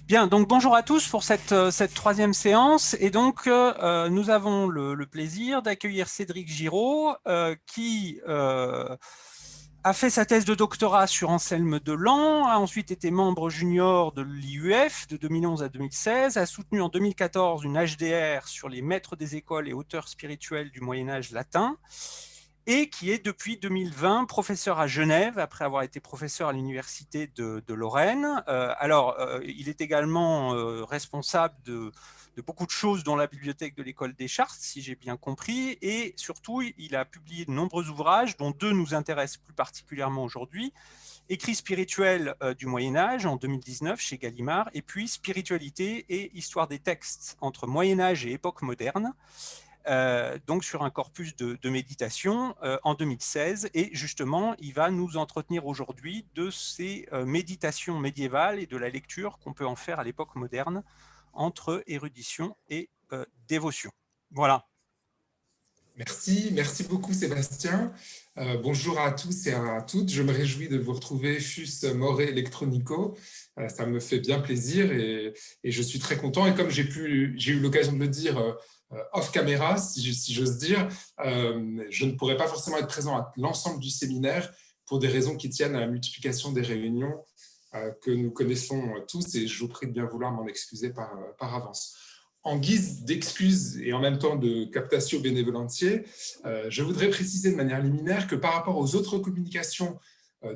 Bien, donc bonjour à tous pour cette troisième séance. Et donc, nous avons le plaisir d'accueillir Cédric Giraud, qui a fait sa thèse de doctorat sur Anselme Deland, a ensuite été membre junior de l'IUF de 2011 à 2016, a soutenu en 2014 une HDR sur les maîtres des écoles et auteurs spirituels du Moyen-Âge latin, et qui est depuis 2020 professeur à Genève, après avoir été professeur à l'université de Lorraine. Il est également responsable de beaucoup de choses dans la bibliothèque de l'École des Chartes, si j'ai bien compris, et surtout, il a publié de nombreux ouvrages, dont deux nous intéressent plus particulièrement aujourd'hui. Écrits spirituels du Moyen-Âge en 2019 chez Gallimard, et puis Spiritualité et histoire des textes entre Moyen-Âge et époque moderne, donc sur un corpus de méditation en 2016. Et justement, il va nous entretenir aujourd'hui de ces méditations médiévales et de la lecture qu'on peut en faire à l'époque moderne entre érudition et dévotion. Voilà. Merci beaucoup Sébastien. Bonjour à tous et à toutes. Je me réjouis de vous retrouver fus more electronico. Ça me fait bien plaisir et je suis très content. Et comme j'ai eu l'occasion de le dire off caméra, si j'ose dire, je ne pourrais pas forcément être présent à l'ensemble du séminaire pour des raisons qui tiennent à la multiplication des réunions que nous connaissons tous, et je vous prie de bien vouloir m'en excuser par avance. En guise d'excuse et en même temps de captatio benevolentiae, je voudrais préciser de manière liminaire que par rapport aux autres communications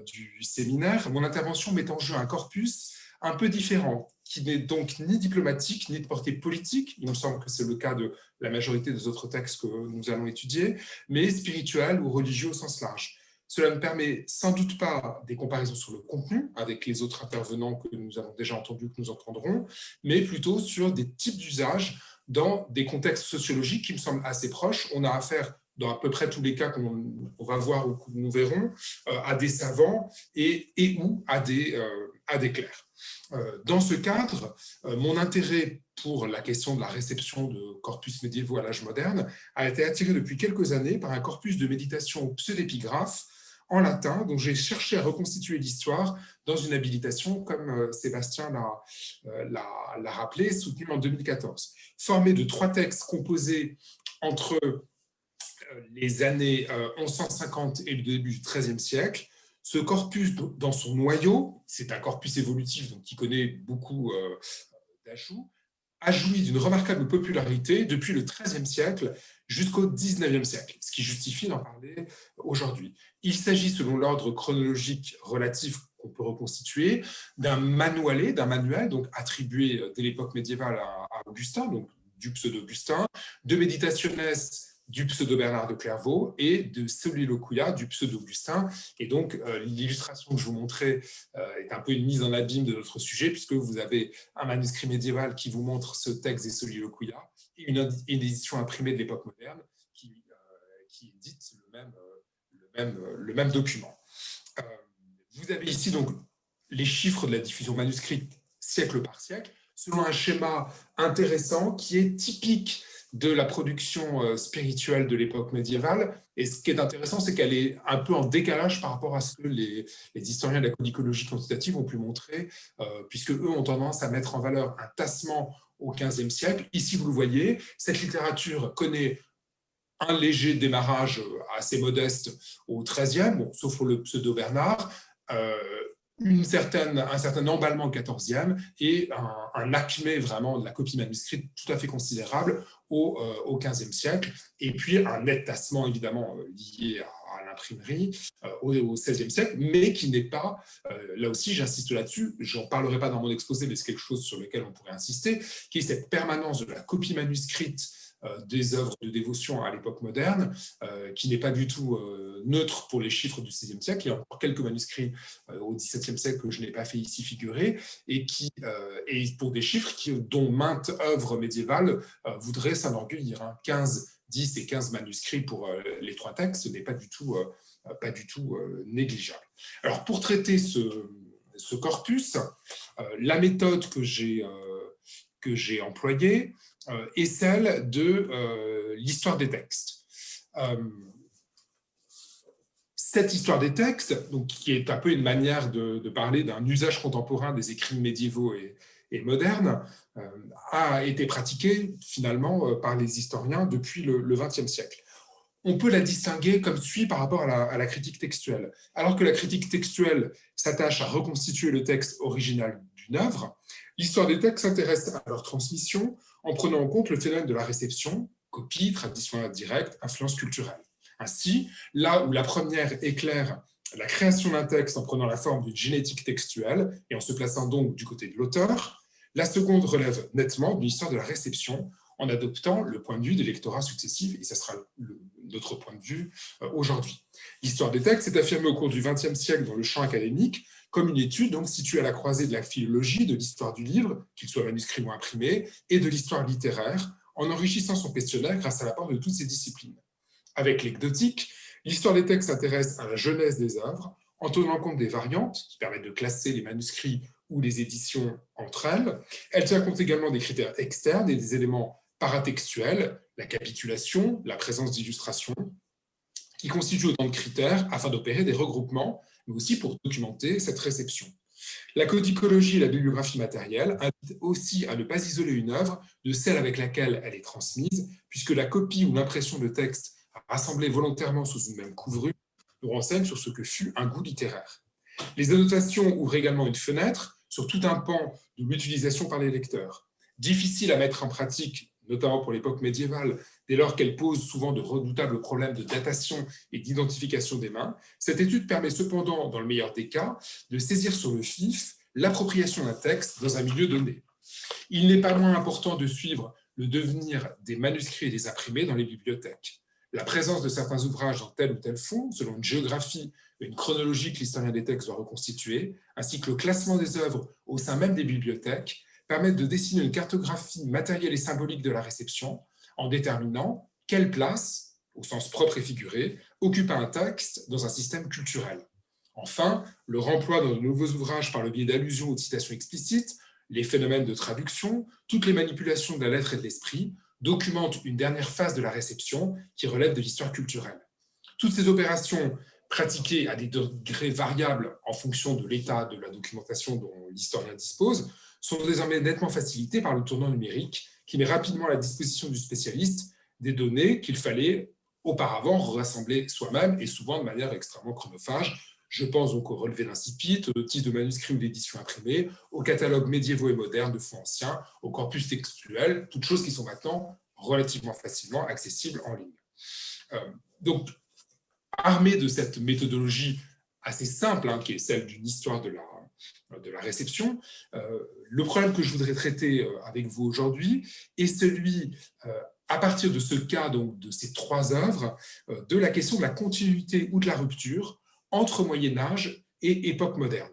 du séminaire, mon intervention met en jeu un corpus un peu différent, qui n'est donc ni diplomatique, ni de portée politique, il me semble que c'est le cas de la majorité des autres textes que nous allons étudier, mais spirituel ou religieux au sens large. Cela ne permet sans doute pas des comparaisons sur le contenu avec les autres intervenants que nous avons déjà entendus, que nous entendrons, mais plutôt sur des types d'usages dans des contextes sociologiques qui me semblent assez proches. On a affaire, dans à peu près tous les cas qu'on va voir ou que nous verrons, à des savants et ou à des clercs. Dans ce cadre, mon intérêt pour la question de la réception de corpus médiévaux à l'âge moderne a été attiré depuis quelques années par un corpus de méditation pseudépigraphe en latin, dont j'ai cherché à reconstituer l'histoire dans une habilitation, comme Sébastien l'a rappelé, soutenue en 2014. Formé de 3 textes composés entre les années 1150 et le début du XIIIe siècle, ce corpus, dans son noyau, c'est un corpus évolutif donc qui connaît beaucoup d'ajouts, a joui d'une remarquable popularité depuis le XIIIe siècle jusqu'au XIXe siècle, ce qui justifie d'en parler aujourd'hui. Il s'agit, selon l'ordre chronologique relatif qu'on peut reconstituer, d'un manuel donc attribué dès l'époque médiévale à Augustin, donc du pseudo-Augustin, de Meditationes du pseudo-Bernard de Clairvaux et de Soliloquia du pseudo-Augustin. Et donc, l'illustration que je vous montrais est un peu une mise en abîme de notre sujet, puisque vous avez un manuscrit médiéval qui vous montre ce texte des Soliloquia et une édition imprimée de l'époque moderne qui édite le même document. Vous avez ici donc les chiffres de la diffusion manuscrite siècle par siècle, selon un schéma intéressant qui est typique de la production spirituelle de l'époque médiévale. Et ce qui est intéressant, c'est qu'elle est un peu en décalage par rapport à ce que les historiens de la codicologie quantitative ont pu montrer, puisque eux ont tendance à mettre en valeur un tassement au XVe siècle. Ici, vous le voyez, cette littérature connaît un léger démarrage assez modeste au XIIIe, bon, sauf pour le pseudo-Bernard, un certain emballement au XIVe et un acmé vraiment de la copie manuscrite tout à fait considérable au XVe siècle, et puis un net tassement évidemment lié à l'imprimerie au XVIe siècle, mais qui n'est pas, là aussi j'insiste là-dessus, j'en parlerai pas dans mon exposé, mais c'est quelque chose sur lequel on pourrait insister, qui est cette permanence de la copie manuscrite des œuvres de dévotion à l'époque moderne, qui n'est pas du tout neutre pour les chiffres du XVIe siècle. Il y a encore quelques manuscrits au XVIIe siècle que je n'ai pas fait ici figurer, et pour des chiffres dont maintes œuvres médiévales voudraient s'enorgueillir. 15, 10 et 15 manuscrits pour les 3 textes, ce n'est pas du tout négligeable. Alors, pour traiter ce corpus, la méthode que j'ai employée est celle de l'histoire des textes. Cette histoire des textes, donc, qui est un peu une manière de parler d'un usage contemporain des écrits médiévaux et moderne a été pratiquée finalement par les historiens depuis le XXe siècle. On peut la distinguer comme suit par rapport à la critique textuelle. Alors que la critique textuelle s'attache à reconstituer le texte original d'une œuvre, l'histoire des textes s'intéresse à leur transmission en prenant en compte le phénomène de la réception, copie, tradition indirecte, influence culturelle. Ainsi, là où la première éclaire la création d'un texte en prenant la forme d'une génétique textuelle et en se plaçant donc du côté de l'auteur, la seconde relève nettement d'une histoire de la réception en adoptant le point de vue des lectorats successifs, et ce sera notre point de vue aujourd'hui. L'histoire des textes est affirmée au cours du XXe siècle dans le champ académique comme une étude donc située à la croisée de la philologie, de l'histoire du livre, qu'il soit manuscrit ou imprimé, et de l'histoire littéraire, en enrichissant son questionnaire grâce à l'apport de toutes ces disciplines. Avec l'ecdotique, l'histoire des textes s'intéresse à la genèse des œuvres, en tenant compte des variantes qui permettent de classer les manuscrits ou les éditions entre elles. Elle tient compte également des critères externes et des éléments paratextuels, la capitulation, la présence d'illustrations, qui constituent autant de critères afin d'opérer des regroupements, mais aussi pour documenter cette réception. La codicologie et la bibliographie matérielle invitent aussi à ne pas isoler une œuvre de celle avec laquelle elle est transmise, puisque la copie ou l'impression de texte rassemblés volontairement sous une même couverture nous renseignent sur ce que fut un goût littéraire. Les annotations ouvrent également une fenêtre sur tout un pan de l'utilisation par les lecteurs. Difficile à mettre en pratique, notamment pour l'époque médiévale, dès lors qu'elle pose souvent de redoutables problèmes de datation et d'identification des mains, cette étude permet cependant, dans le meilleur des cas, de saisir sur le vif l'appropriation d'un texte dans un milieu donné. Il n'est pas moins important de suivre le devenir des manuscrits et des imprimés dans les bibliothèques. La présence de certains ouvrages dans tel ou tel fond, selon une géographie et une chronologie que l'historien des textes doit reconstituer, ainsi que le classement des œuvres au sein même des bibliothèques, permettent de dessiner une cartographie matérielle et symbolique de la réception en déterminant quelle place, au sens propre et figuré, occupe un texte dans un système culturel. Enfin, le remploi dans de nouveaux ouvrages par le biais d'allusions ou de citations explicites, les phénomènes de traduction, toutes les manipulations de la lettre et de l'esprit, documentent une dernière phase de la réception qui relève de l'histoire culturelle. Toutes ces opérations, pratiquées à des degrés variables en fonction de l'état de la documentation dont l'historien dispose, sont désormais nettement facilitées par le tournant numérique qui met rapidement à la disposition du spécialiste des données qu'il fallait auparavant rassembler soi-même et souvent de manière extrêmement chronophage. Je pense donc au relevé d'incipit, aux notices de manuscrits ou d'éditions imprimées, aux catalogues médiévaux et modernes de fonds anciens, aux corpus textuels, toutes choses qui sont maintenant relativement facilement accessibles en ligne. Donc, armé de cette méthodologie assez simple, qui est celle d'une histoire de la réception, le problème que je voudrais traiter avec vous aujourd'hui est celui, à partir de ce cas, donc, de ces trois œuvres, de la question de la continuité ou de la rupture entre Moyen-Âge et époque moderne.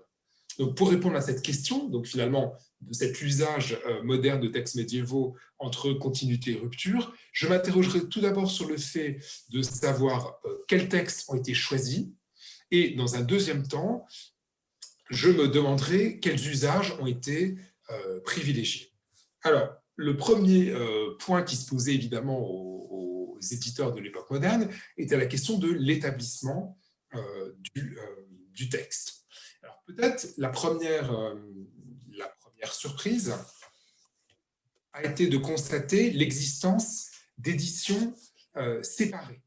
Donc, pour répondre à cette question, donc finalement, de cet usage moderne de textes médiévaux entre continuité et rupture, je m'interrogerai tout d'abord sur le fait de savoir quels textes ont été choisis, et dans un deuxième temps, je me demanderai quels usages ont été privilégiés. Alors, le premier point qui se posait évidemment aux éditeurs de l'époque moderne était la question de l'établissement du texte. Alors, peut-être la première surprise a été de constater l'existence d'éditions séparées.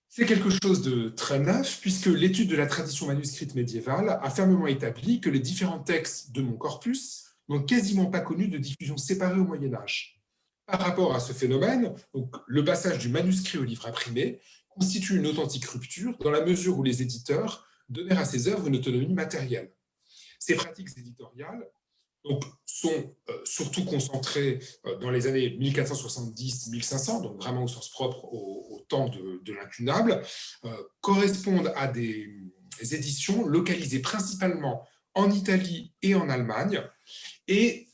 C'est quelque chose de très neuf, puisque l'étude de la tradition manuscrite médiévale a fermement établi que les différents textes de mon corpus n'ont quasiment pas connu de diffusion séparée au Moyen-Âge. Par rapport à ce phénomène, donc, le passage du manuscrit au livre imprimé constitue une authentique rupture dans la mesure où les éditeurs donnèrent à ces œuvres une autonomie matérielle. Ces pratiques éditoriales donc, sont surtout concentrées dans les années 1470-1500, donc vraiment au sens propre au temps de l'incunable, correspondent à des éditions localisées principalement en Italie et en Allemagne, et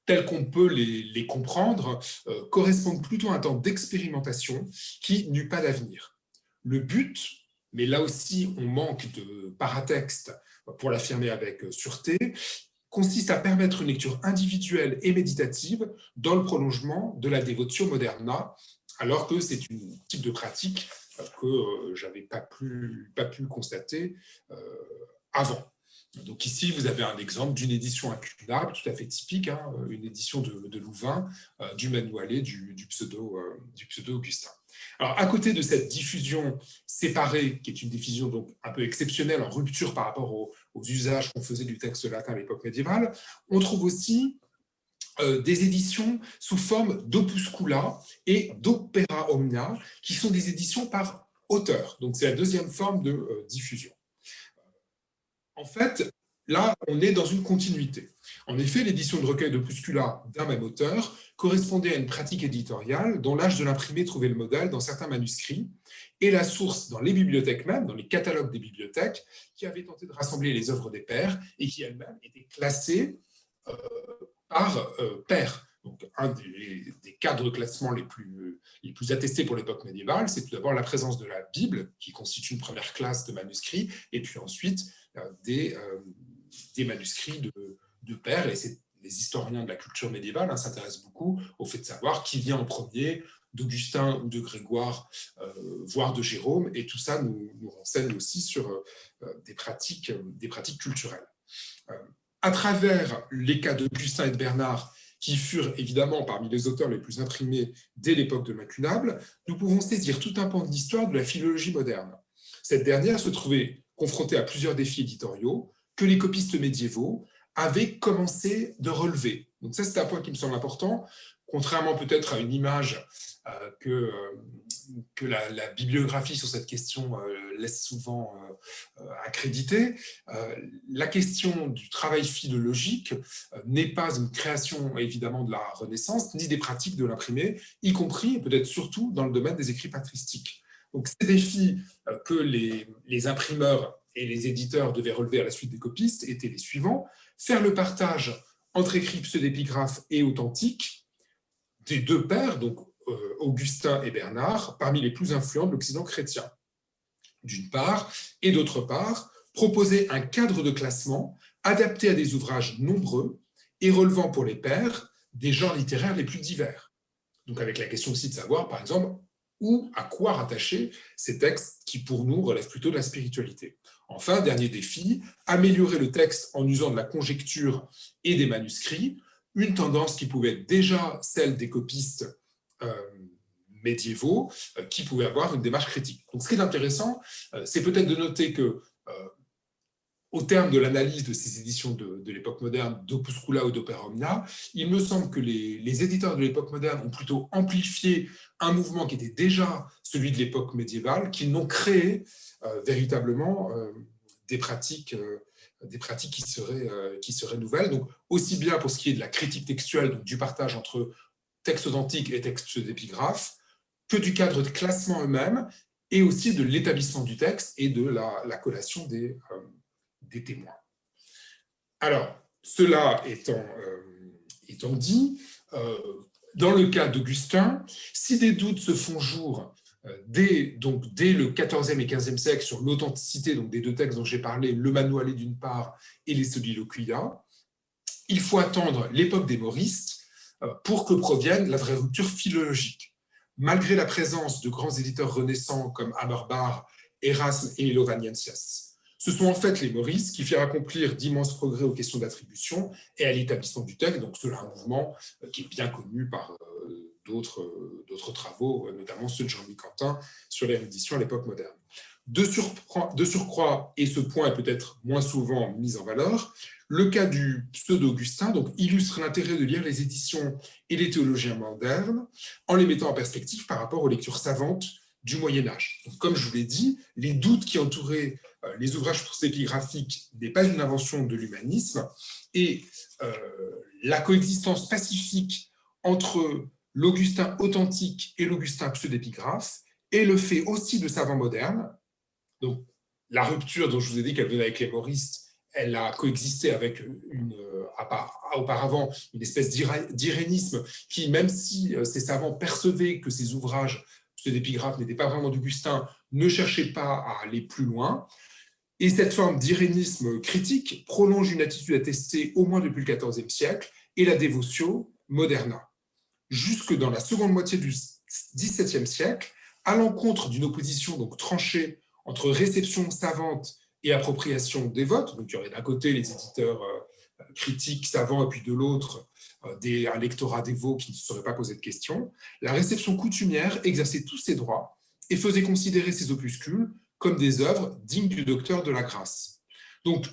telles qu'on peut les comprendre, correspondent plutôt à un temps d'expérimentation qui n'eut pas d'avenir. Le but, mais là aussi on manque de paratexte pour l'affirmer avec sûreté, consiste à permettre une lecture individuelle et méditative dans le prolongement de la devotio moderna, alors que c'est un type de pratique que je n'avais pas pu constater avant. Donc ici, vous avez un exemple d'une édition incunable, tout à fait typique, hein, une édition de Louvain, du Manualet du pseudo-Augustin. Alors, à côté de cette diffusion séparée, qui est une diffusion donc un peu exceptionnelle, en rupture par rapport aux usages qu'on faisait du texte latin à l'époque médiévale, on trouve aussi des éditions sous forme d'opuscula et d'opera omnia, qui sont des éditions par auteur. Donc, c'est la deuxième forme de diffusion. En fait, là, on est dans une continuité. En effet, l'édition de recueil d'opuscula d'un même auteur correspondait à une pratique éditoriale dont l'âge de l'imprimé trouvait le modèle dans certains manuscrits et la source dans les bibliothèques même, dans les catalogues des bibliothèques, qui avaient tenté de rassembler les œuvres des pairs et qui elles-mêmes étaient classées par pairs. Donc, un des cadres de classement les plus attestés pour l'époque médiévale, c'est tout d'abord la présence de la Bible, qui constitue une première classe de manuscrits, et puis ensuite des manuscrits de pairs. Et les historiens de la culture médiévale s'intéressent beaucoup au fait de savoir qui vient en premier, d'Augustin ou de Grégoire, voire de Jérôme, et tout ça nous renseigne aussi sur des pratiques culturelles. À travers les cas d'Augustin et de Bernard, qui furent évidemment parmi les auteurs les plus imprimés dès l'époque de l'Incunable, nous pouvons saisir tout un pan de l'histoire de la philologie moderne. Cette dernière se trouvait confrontée à plusieurs défis éditoriaux que les copistes médiévaux avaient commencé de relever. Donc ça, c'est un point qui me semble important, contrairement peut-être à une image que la bibliographie sur cette question laisse souvent accréditer. La question du travail philologique n'est pas une création évidemment de la Renaissance, ni des pratiques de l'imprimé, y compris et peut-être surtout dans le domaine des écrits patristiques. Donc ces défis que les imprimeurs et les éditeurs devaient relever à la suite des copistes étaient les suivants: faire le partage entre écrits pseudépigraphes et authentiques des deux pairs, donc Augustin et Bernard, parmi les plus influents de l'Occident chrétien, d'une part, et d'autre part, proposer un cadre de classement adapté à des ouvrages nombreux et relevant pour les pairs des genres littéraires les plus divers. Donc avec la question aussi de savoir, par exemple, où, à quoi rattacher ces textes qui, pour nous, relèvent plutôt de la spiritualité. Enfin, dernier défi, améliorer le texte en usant de la conjecture et des manuscrits, une tendance qui pouvait être déjà celle des copistes médiévaux, qui pouvaient avoir une démarche critique. Donc, ce qui est intéressant, c'est peut-être de noter que, au terme de l'analyse de ces éditions de l'époque moderne, d'opuscula ou d'opera omnia, il me semble que les éditeurs de l'époque moderne ont plutôt amplifié un mouvement qui était déjà celui de l'époque médiévale, qu'ils n'ont créé véritablement des pratiques qui seraient nouvelles. Donc, aussi bien pour ce qui est de la critique textuelle, donc du partage entre textes authentiques et textes d'épigraphe, que du cadre de classement eux-mêmes, et aussi de l'établissement du texte et de la collation des témoins. Alors, cela étant dit, dans le cas d'Augustin, si des doutes se font jour dès le XIVe et XVe siècle sur l'authenticité des deux textes dont j'ai parlé, le Manualet d'une part et les Soliloquia, il faut attendre l'époque des Mauristes pour que provienne la vraie rupture philologique. Malgré la présence de grands éditeurs renaissants comme Amerbach, Erasme et Lovaniensias. Ce sont en fait les Mauristes qui firent accomplir d'immenses progrès aux questions d'attribution et à l'établissement du texte, donc cela un mouvement qui est bien connu par d'autres travaux, notamment ceux de Jean-Louis Quentin sur l'érudition à l'époque moderne. De surcroît, et ce point est peut-être moins souvent mis en valeur, le cas du pseudo-Augustin illustre l'intérêt de lire les éditions et les théologiens modernes en les mettant en perspective par rapport aux lectures savantes du Moyen-Âge. Comme je vous l'ai dit, les doutes qui entouraient les ouvrages épigraphiques n'est pas une invention de l'humanisme, et la coexistence pacifique entre l'Augustin authentique et l'Augustin pseudépigraphe est le fait aussi de savants modernes. Donc, la rupture dont je vous ai dit qu'elle venait avec les Mauristes, elle a coexisté avec auparavant une espèce d'irénisme qui, même si ces savants percevaient que ces ouvrages pseudépigraphes n'étaient pas vraiment d'Augustin, ne cherchaient pas à aller plus loin. Et cette forme d'irénisme critique prolonge une attitude attestée au moins depuis le XIVe siècle et la Devotio moderna. Jusque dans la seconde moitié du XVIIe siècle, à l'encontre d'une opposition tranchée entre réception savante et appropriation des votes. Donc, il y aurait d'un côté les éditeurs critiques, savants, et puis de l'autre, un lectorat dévot qui ne se serait pas posé de questions. La réception coutumière exerçait tous ses droits et faisait considérer ces opuscules comme des œuvres dignes du docteur de la grâce. Donc,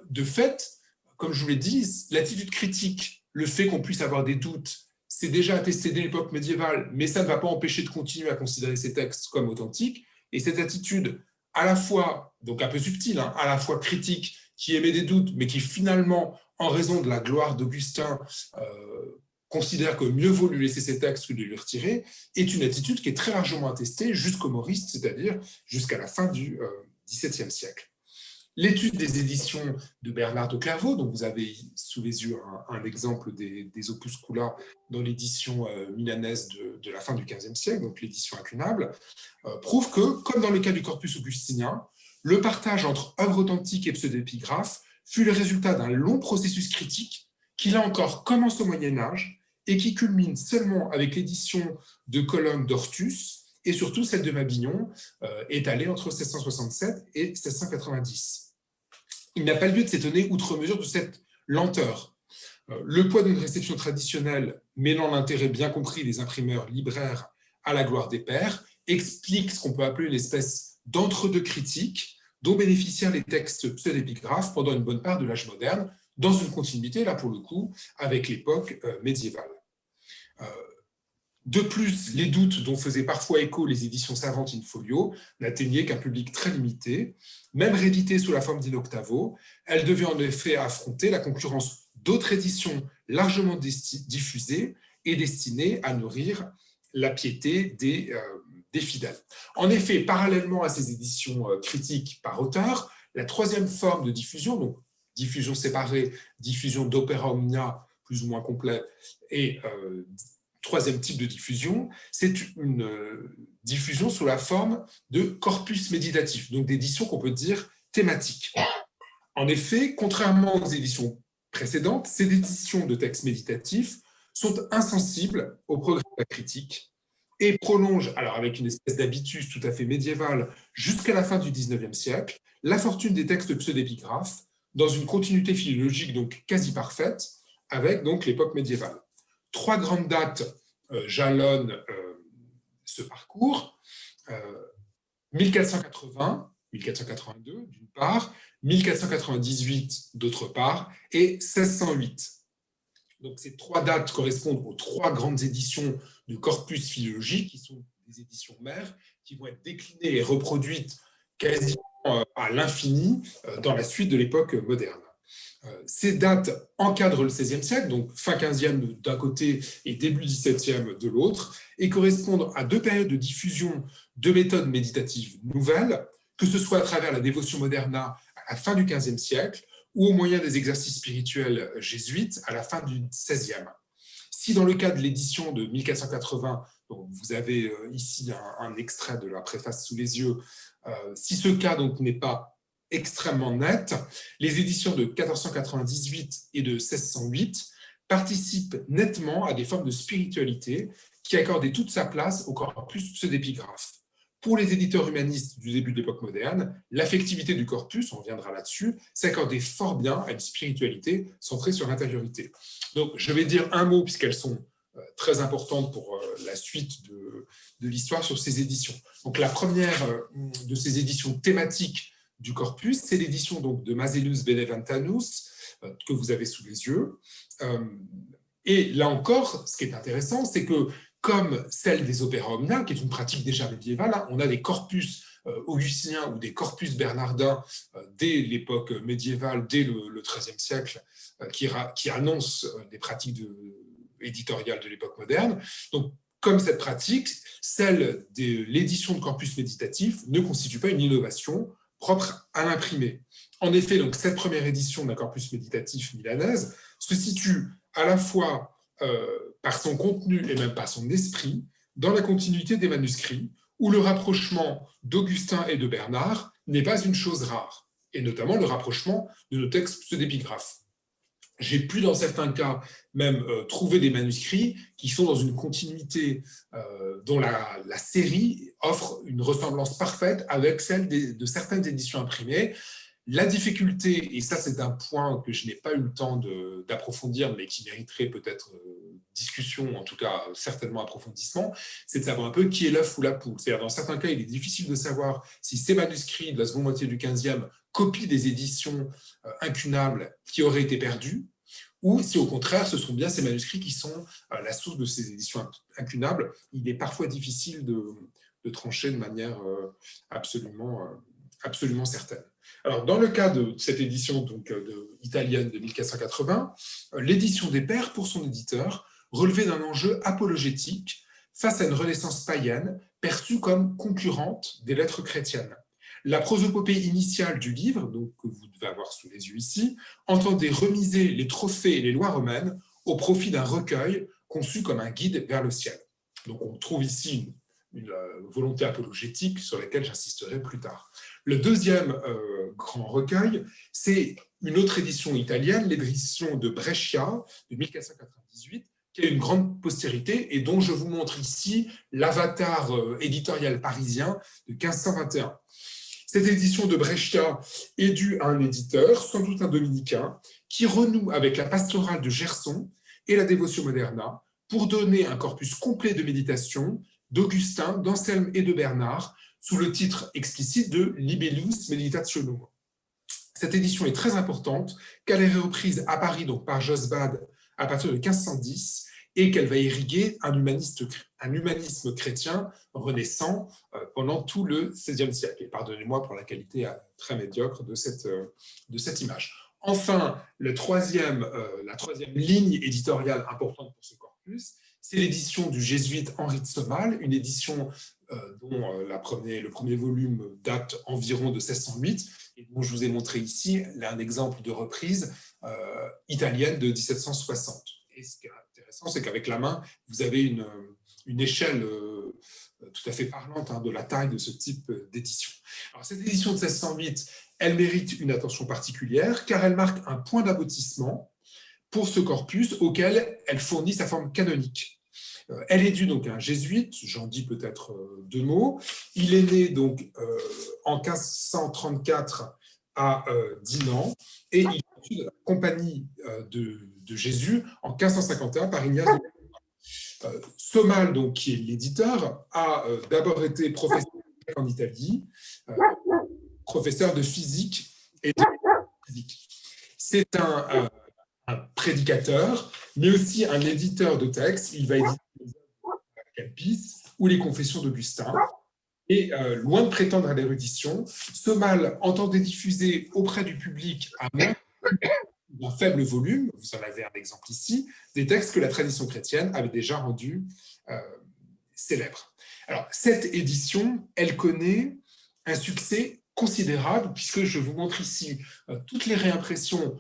de fait, comme je vous l'ai dit, l'attitude critique, le fait qu'on puisse avoir des doutes, c'est déjà attesté dès l'époque médiévale, mais ça ne va pas empêcher de continuer à considérer ces textes comme authentiques. Et cette attitude, à la fois, donc un peu subtile, hein, à la fois critique, qui émet des doutes, mais qui finalement, en raison de la gloire d'Augustin, considère que mieux vaut lui laisser ses textes que de lui retirer, est une attitude qui est très largement attestée jusqu'aux Maurice, c'est-à-dire jusqu'à la fin du XVIIe siècle. L'étude des éditions de Bernard de Clairvaux, donc vous avez sous les yeux un exemple des opuscula dans l'édition milanaise de la fin du XVe siècle, donc l'édition incunable, prouve que, comme dans le cas du corpus augustinien, le partage entre œuvres authentiques et pseudo-épigraphes fut le résultat d'un long processus critique qui, là encore, commence au Moyen-Âge et qui culmine seulement avec l'édition de Colonne d'Hortus et surtout celle de Mabillon, étalée entre 1667 et 1690. Il n'a pas lieu de s'étonner outre mesure de cette lenteur. Le poids d'une réception traditionnelle, mêlant l'intérêt bien compris des imprimeurs libraires à la gloire des pairs, explique ce qu'on peut appeler une espèce d'entre-deux critique dont bénéficièrent les textes pseudo-épigraphes pendant une bonne part de l'âge moderne, dans une continuité, là pour le coup, avec l'époque médiévale. De plus, les doutes dont faisaient parfois écho les éditions savantes in folio n'atteignaient qu'un public très limité. Même rééditées sous la forme d'in-octavo, elles devaient en effet affronter la concurrence d'autres éditions largement diffusées et destinées à nourrir la piété des fidèles. En effet, parallèlement à ces éditions critiques par auteur, la troisième forme de diffusion, donc diffusion séparée, diffusion d'opéra omnia plus ou moins complet, et troisième type de diffusion, c'est une diffusion sous la forme de corpus méditatif, donc d'éditions qu'on peut dire thématiques. En effet, contrairement aux éditions précédentes, ces éditions de textes méditatifs sont insensibles au progrès de la critique et prolongent, alors avec une espèce d'habitus tout à fait médiéval, jusqu'à la fin du XIXe siècle, la fortune des textes pseudo-épigraphes dans une continuité philologique donc quasi parfaite avec donc l'époque médiévale. Trois grandes dates jalonnent ce parcours. 1480, 1482 d'une part, 1498 d'autre part, et 1608. Donc ces trois dates correspondent aux trois grandes éditions de corpus philologique, qui sont des éditions mères, qui vont être déclinées et reproduites quasiment à l'infini dans la suite de l'époque moderne. Ces dates encadrent le XVIe siècle, donc fin XVe d'un côté et début XVIIe de l'autre, et correspondent à deux périodes de diffusion de méthodes méditatives nouvelles, que ce soit à travers la dévotion moderna à la fin du XVe siècle ou au moyen des exercices spirituels jésuites à la fin du XVIe. Si dans le cas de l'édition de 1480, donc vous avez ici un extrait de la préface sous les yeux, si ce cas donc n'est pas extrêmement net, les éditions de 1498 et de 1608 participent nettement à des formes de spiritualité qui accordaient toute sa place au corpus pseudo-épigraphe. Pour les éditeurs humanistes du début de l'époque moderne, l'affectivité du corpus, on reviendra là-dessus, s'accordait fort bien à une spiritualité centrée sur l'intériorité. Donc, je vais dire un mot, puisqu'elles sont très importantes pour la suite de l'histoire sur ces éditions. Donc, la première de ces éditions thématiques du corpus, c'est l'édition donc de Masellus Beneventanus, que vous avez sous les yeux. Et là encore, ce qui est intéressant, c'est que comme celle des opéras omnia, qui est une pratique déjà médiévale, hein, on a des corpus augustiniens ou des corpus bernardins dès l'époque médiévale, dès le XIIIe siècle, qui annoncent des pratiques éditoriales de l'époque moderne. Donc, comme cette pratique, celle de l'édition de corpus méditatif ne constitue pas une innovation propre à l'imprimé. En effet, donc, cette première édition d'un corpus méditatif milanaise se situe à la fois par son contenu et même par son esprit, dans la continuité des manuscrits, où le rapprochement d'Augustin et de Bernard n'est pas une chose rare, et notamment le rapprochement de nos textes pseudo-épigraphes. J'ai pu, dans certains cas, même trouver des manuscrits qui sont dans une continuité dont la série offre une ressemblance parfaite avec celle de certaines éditions imprimées. La difficulté, et ça c'est un point que je n'ai pas eu le temps d'approfondir, mais qui mériterait peut-être discussion, en tout cas certainement approfondissement, c'est de savoir un peu qui est l'œuf ou la poule. C'est-à-dire, dans certains cas, il est difficile de savoir si ces manuscrits de la seconde moitié du XVe copient des éditions incunables qui auraient été perdues, ou si au contraire, ce sont bien ces manuscrits qui sont la source de ces éditions incunables. Il est parfois difficile de trancher de manière absolument certaine. Alors, dans le cas de cette édition donc, italienne de 1480, l'édition des Pairs, pour son éditeur, relevait d'un enjeu apologétique face à une renaissance païenne perçue comme concurrente des lettres chrétiennes. La prosopopée initiale du livre, donc, que vous devez avoir sous les yeux ici, entendait remiser les trophées et les lois romaines au profit d'un recueil conçu comme un guide vers le ciel. Donc on trouve ici une volonté apologétique sur laquelle j'insisterai plus tard. Le deuxième grand recueil, c'est une autre édition italienne, l'édition de Brescia de 1498, qui a une grande postérité et dont je vous montre ici l'avatar éditorial parisien de 1521. Cette édition de Brescia est due à un éditeur, sans doute un dominicain, qui renoue avec la pastorale de Gerson et la Devotio Moderna pour donner un corpus complet de méditation d'Augustin, d'Anselme et de Bernard, sous le titre explicite de Libellus Meditationum. Cette édition est très importante, car elle est reprise à Paris donc par Josbad à partir de 1510, et qu'elle va irriguer un humanisme chrétien renaissant pendant tout le XVIe siècle. Et pardonnez-moi pour la qualité très médiocre de cette image. Enfin, la troisième ligne éditoriale importante pour ce corpus, c'est l'édition du jésuite Henri de Somale, une édition dont le premier volume date environ de 1608, et dont je vous ai montré ici un exemple de reprise italienne de 1760. Et ce qui est intéressant, c'est qu'avec la main, vous avez une échelle tout à fait parlante de la taille de ce type d'édition. Alors, cette édition de 1608, elle mérite une attention particulière, car elle marque un point d'aboutissement pour ce corpus auquel elle fournit sa forme canonique. Elle est due donc à un jésuite, j'en dis peut-être deux mots. Il est né donc en 1534 à Dinan, et il est issu de la compagnie de Jésus en 1551 par Ignace de Somale, donc, qui est l'éditeur, a d'abord été professeur en Italie, professeur de physique et de physique. C'est un prédicateur, mais aussi un éditeur de textes. Il va éditer les œuvres de Calpis ou les Confessions d'Augustin. Et loin de prétendre à l'érudition, Somale entendait diffuser auprès du public à moins d'un faible volume, vous en avez un exemple ici, des textes que la tradition chrétienne avait déjà rendus célèbres. Alors, cette édition, elle connaît un succès considérable, puisque je vous montre ici toutes les réimpressions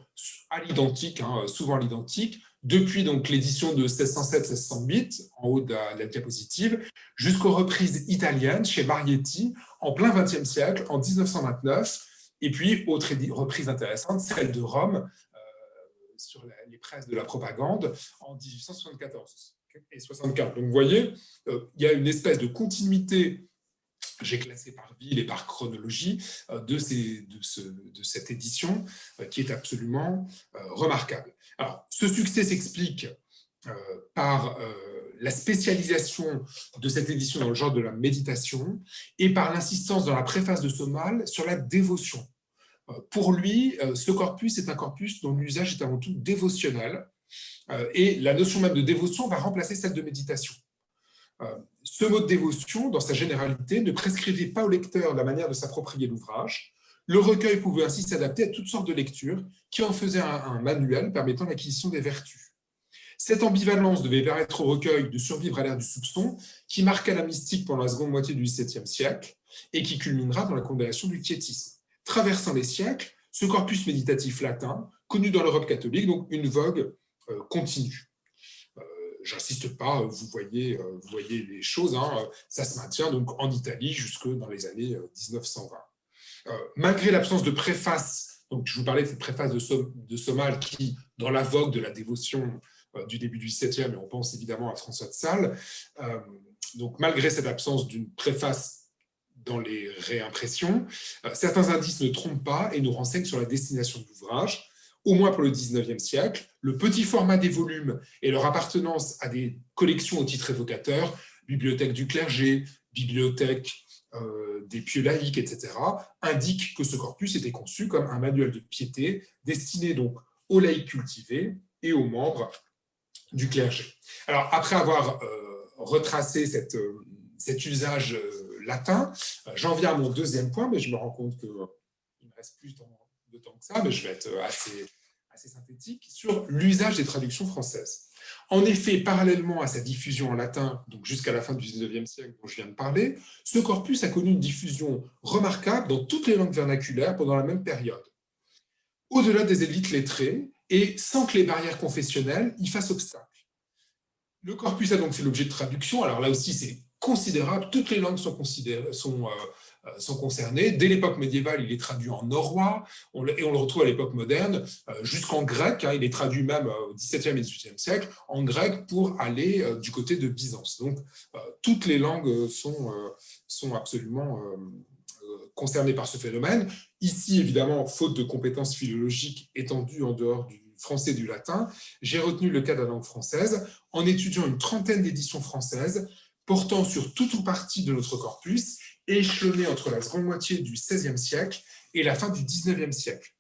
à l'identique, souvent à l'identique, depuis donc l'édition de 1607-1608, en haut de la diapositive, jusqu'aux reprises italiennes chez Marietti, en plein XXe siècle, en 1929, et puis, autre reprise intéressante, celle de Rome, sur les presses de la propagande, en 1874 et 75. Donc, vous voyez, il y a une espèce de continuité, j'ai classé par ville et par chronologie, de cette édition qui est absolument remarquable. Alors, ce succès s'explique par la spécialisation de cette édition dans le genre de la méditation et par l'insistance dans la préface de Somale sur la dévotion. Pour lui, ce corpus est un corpus dont l'usage est avant tout dévotionnel, et la notion même de dévotion va remplacer celle de méditation. Ce mot de dévotion, dans sa généralité, ne prescrivait pas au lecteur la manière de s'approprier l'ouvrage. Le recueil pouvait ainsi s'adapter à toutes sortes de lectures qui en faisaient un manuel permettant l'acquisition des vertus. Cette ambivalence devait permettre au recueil de survivre à l'ère du soupçon, qui marqua la mystique pendant la seconde moitié du XVIIe siècle et qui culminera dans la condamnation du quiétisme. Traversant les siècles, ce corpus méditatif latin, connu dans l'Europe catholique, donc une vogue continue. J'insiste pas, vous voyez les choses, ça se maintient donc en Italie jusque dans les années 1920. Malgré l'absence de préface, donc je vous parlais de cette préface de Somale qui, dans la vogue de la dévotion du début du XVIIe, et on pense évidemment à François de Sales, donc malgré cette absence d'une préface dans les réimpressions. Certains indices ne trompent pas et nous renseignent sur la destination de l'ouvrage, au moins pour le 19e siècle. Le petit format des volumes et leur appartenance à des collections au titre évocateur, bibliothèque du clergé, bibliothèque des pieux laïcs, etc., indiquent que ce corpus était conçu comme un manuel de piété destiné donc aux laïcs cultivés et aux membres du clergé. Alors, après avoir retracé cet usage latin, j'en viens à mon deuxième point, mais je me rends compte qu'il ne me reste plus de temps que ça, mais je vais être assez synthétique, sur l'usage des traductions françaises. En effet, parallèlement à sa diffusion en latin, donc jusqu'à la fin du 19e siècle dont je viens de parler, ce corpus a connu une diffusion remarquable dans toutes les langues vernaculaires pendant la même période, au-delà des élites lettrées et sans que les barrières confessionnelles y fassent obstacle. Le corpus a donc fait l'objet de traduction. Alors là aussi, c'est considérable. Toutes les langues sont concernées. Dès l'époque médiévale, il est traduit en norrois, et on le retrouve à l'époque moderne, jusqu'en grec. Il est traduit même au XVIIe et XVIIIe siècle, en grec pour aller du côté de Byzance. Donc, toutes les langues sont absolument concernées par ce phénomène. Ici, évidemment, faute de compétences philologiques étendues en dehors du français et du latin, j'ai retenu le cas de la langue française en étudiant une trentaine d'éditions françaises portant sur toute ou partie de notre corpus, échelonnées entre la seconde moitié du XVIe siècle et la fin du XIXe siècle.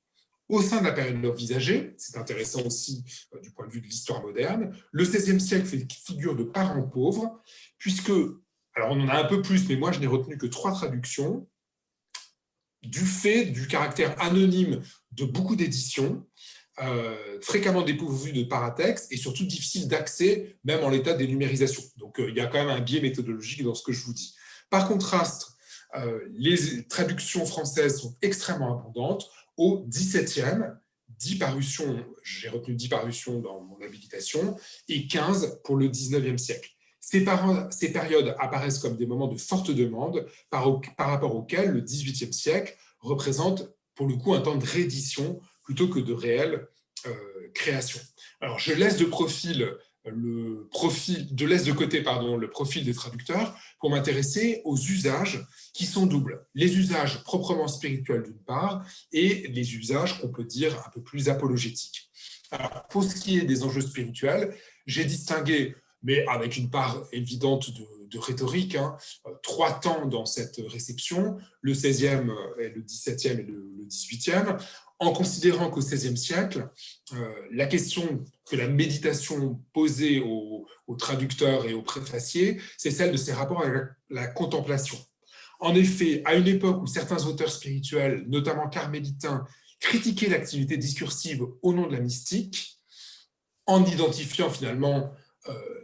Au sein de la période envisagée, c'est intéressant aussi du point de vue de l'histoire moderne, le XVIe siècle fait figure de parent pauvre, puisque, alors on en a un peu plus, mais moi je n'ai retenu que 3 traductions, du fait du caractère anonyme de beaucoup d'éditions, fréquemment dépourvues de paratexte et surtout difficiles d'accès, même en l'état des numérisations. Donc il y a quand même un biais méthodologique dans ce que je vous dis. Par contraste, les traductions françaises sont extrêmement abondantes. Au XVIIe, 10 parutions, j'ai retenu 10 parutions dans mon habilitation, et 15 pour le XIXe siècle. Ces périodes apparaissent comme des moments de forte demande par rapport auxquels le XVIIIe siècle représente pour le coup un temps de réédition plutôt que de réelle création. Alors je laisse de côté le profil des traducteurs pour m'intéresser aux usages qui sont doubles. Les usages proprement spirituels d'une part et les usages qu'on peut dire un peu plus apologétiques. Alors, pour ce qui est des enjeux spirituels, j'ai distingué, mais avec une part évidente de rhétorique, 3 temps dans cette réception, le XVIe, le XVIIe et le XVIIIe, en considérant qu'au XVIe siècle, la question que la méditation posait aux traducteurs et aux préfaciers, c'est celle de ses rapports avec la contemplation. En effet, à une époque où certains auteurs spirituels, notamment carmélitains, critiquaient l'activité discursive au nom de la mystique, en identifiant finalement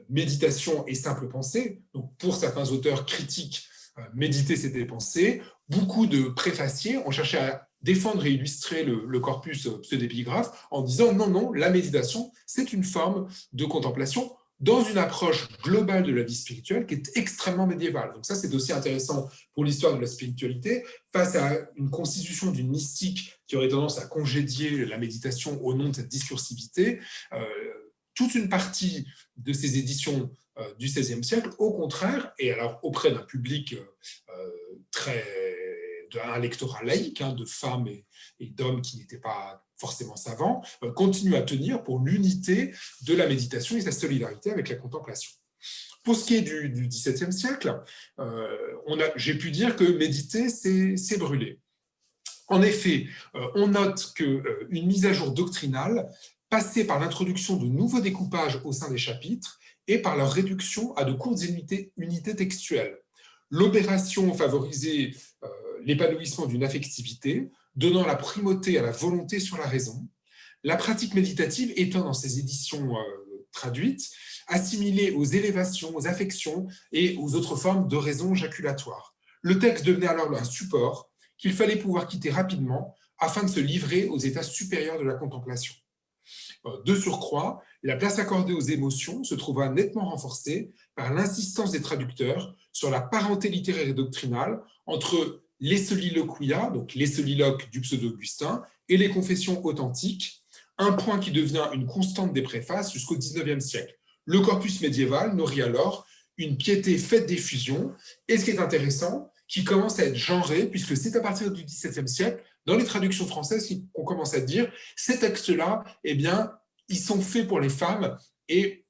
méditation et simple pensée. Donc, pour certains auteurs critiques, méditer, c'était penser. Beaucoup de préfaciers ont cherché à défendre et illustrer le corpus pseudépigraphe en disant non, la méditation, c'est une forme de contemplation dans une approche globale de la vie spirituelle qui est extrêmement médiévale. Donc ça, c'est aussi intéressant pour l'histoire de la spiritualité, face à une constitution d'une mystique qui aurait tendance à congédier la méditation au nom de cette discursivité. Toute une partie de ces éditions du XVIe siècle, au contraire, et alors auprès d'un public d'un lectorat laïque, de femmes et d'hommes qui n'étaient pas forcément savants, continuent à tenir pour l'unité de la méditation et sa solidarité avec la contemplation. Pour ce qui est du XVIIe siècle, j'ai pu dire que méditer, c'est brûler. En effet, on note qu'une mise à jour doctrinale passait par l'introduction de nouveaux découpages au sein des chapitres et par leur réduction à de courtes unités textuelles. L'opération favorisait l'épanouissement d'une affectivité, donnant la primauté à la volonté sur la raison. La pratique méditative étant dans ces éditions traduites, assimilée aux élévations, aux affections et aux autres formes de raison jaculatoire. Le texte devenait alors un support qu'il fallait pouvoir quitter rapidement afin de se livrer aux états supérieurs de la contemplation. De surcroît, la place accordée aux émotions se trouva nettement renforcée par l'insistance des traducteurs sur la parenté littéraire et doctrinale entre les soliloquia, donc les soliloques du pseudo-Augustin, et les confessions authentiques, un point qui devient une constante des préfaces jusqu'au XIXe siècle. Le corpus médiéval nourrit alors une piété faite d'effusion, et ce qui est intéressant, qui commence à être genré, puisque c'est à partir du XVIIe siècle, dans les traductions françaises, qu'on commence à dire ces textes-là, eh bien, ils sont faits pour les femmes, et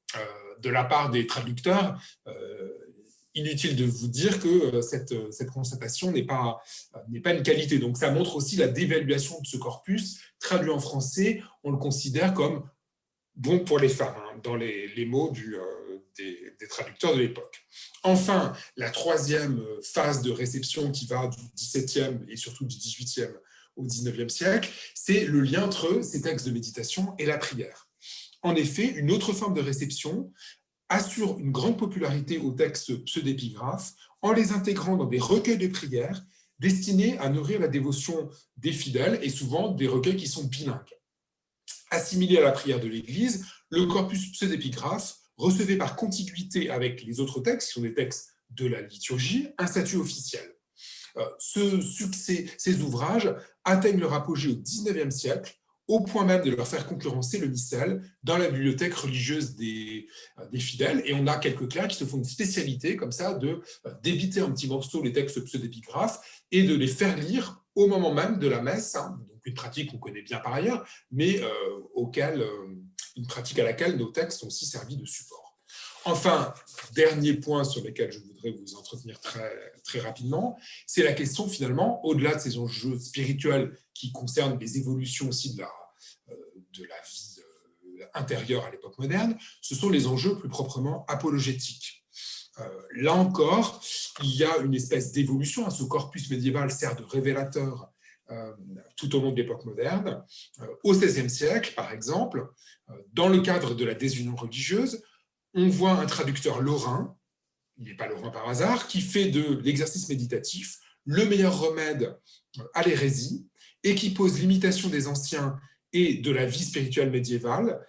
de la part des traducteurs, inutile de vous dire que cette constatation n'est pas une qualité. Donc, ça montre aussi la dévaluation de ce corpus. Traduit en français, on le considère comme bon pour les femmes, hein, dans les mots des traducteurs de l'époque. Enfin, la troisième phase de réception qui va du XVIIe et surtout du XVIIIe au XIXe siècle, c'est le lien entre ces textes de méditation et la prière. En effet, une autre forme de réception assure une grande popularité aux textes pseudépigraphes en les intégrant dans des recueils de prières destinés à nourrir la dévotion des fidèles et souvent des recueils qui sont bilingues. Assimilé à la prière de l'Église, le corpus pseudépigraphe recevait par contiguïté avec les autres textes, qui sont des textes de la liturgie, un statut officiel. Ce succès, ces ouvrages atteignent leur apogée au XIXe siècle, au point même de leur faire concurrencer le missel dans la bibliothèque religieuse des fidèles. Et on a quelques clercs qui se font une spécialité, comme ça, de débiter un petit morceau les textes pseudépigraphes et de les faire lire au moment même de la messe, hein, donc une pratique qu'on connaît bien par ailleurs, mais une pratique à laquelle nos textes ont aussi servi de support. Enfin, dernier point sur lequel je voudrais vous entretenir très, très rapidement, c'est la question finalement, au-delà de ces enjeux spirituels qui concernent les évolutions aussi de la vie intérieure à l'époque moderne, ce sont les enjeux plus proprement apologétiques. Là encore, il y a une espèce d'évolution, hein, ce corpus médiéval sert de révélateur tout au long de l'époque moderne. Au XVIe siècle, par exemple, dans le cadre de la désunion religieuse, on voit un traducteur lorrain, il n'est pas lorrain par hasard, qui fait de l'exercice méditatif le meilleur remède à l'hérésie et qui pose l'imitation des anciens et de la vie spirituelle médiévale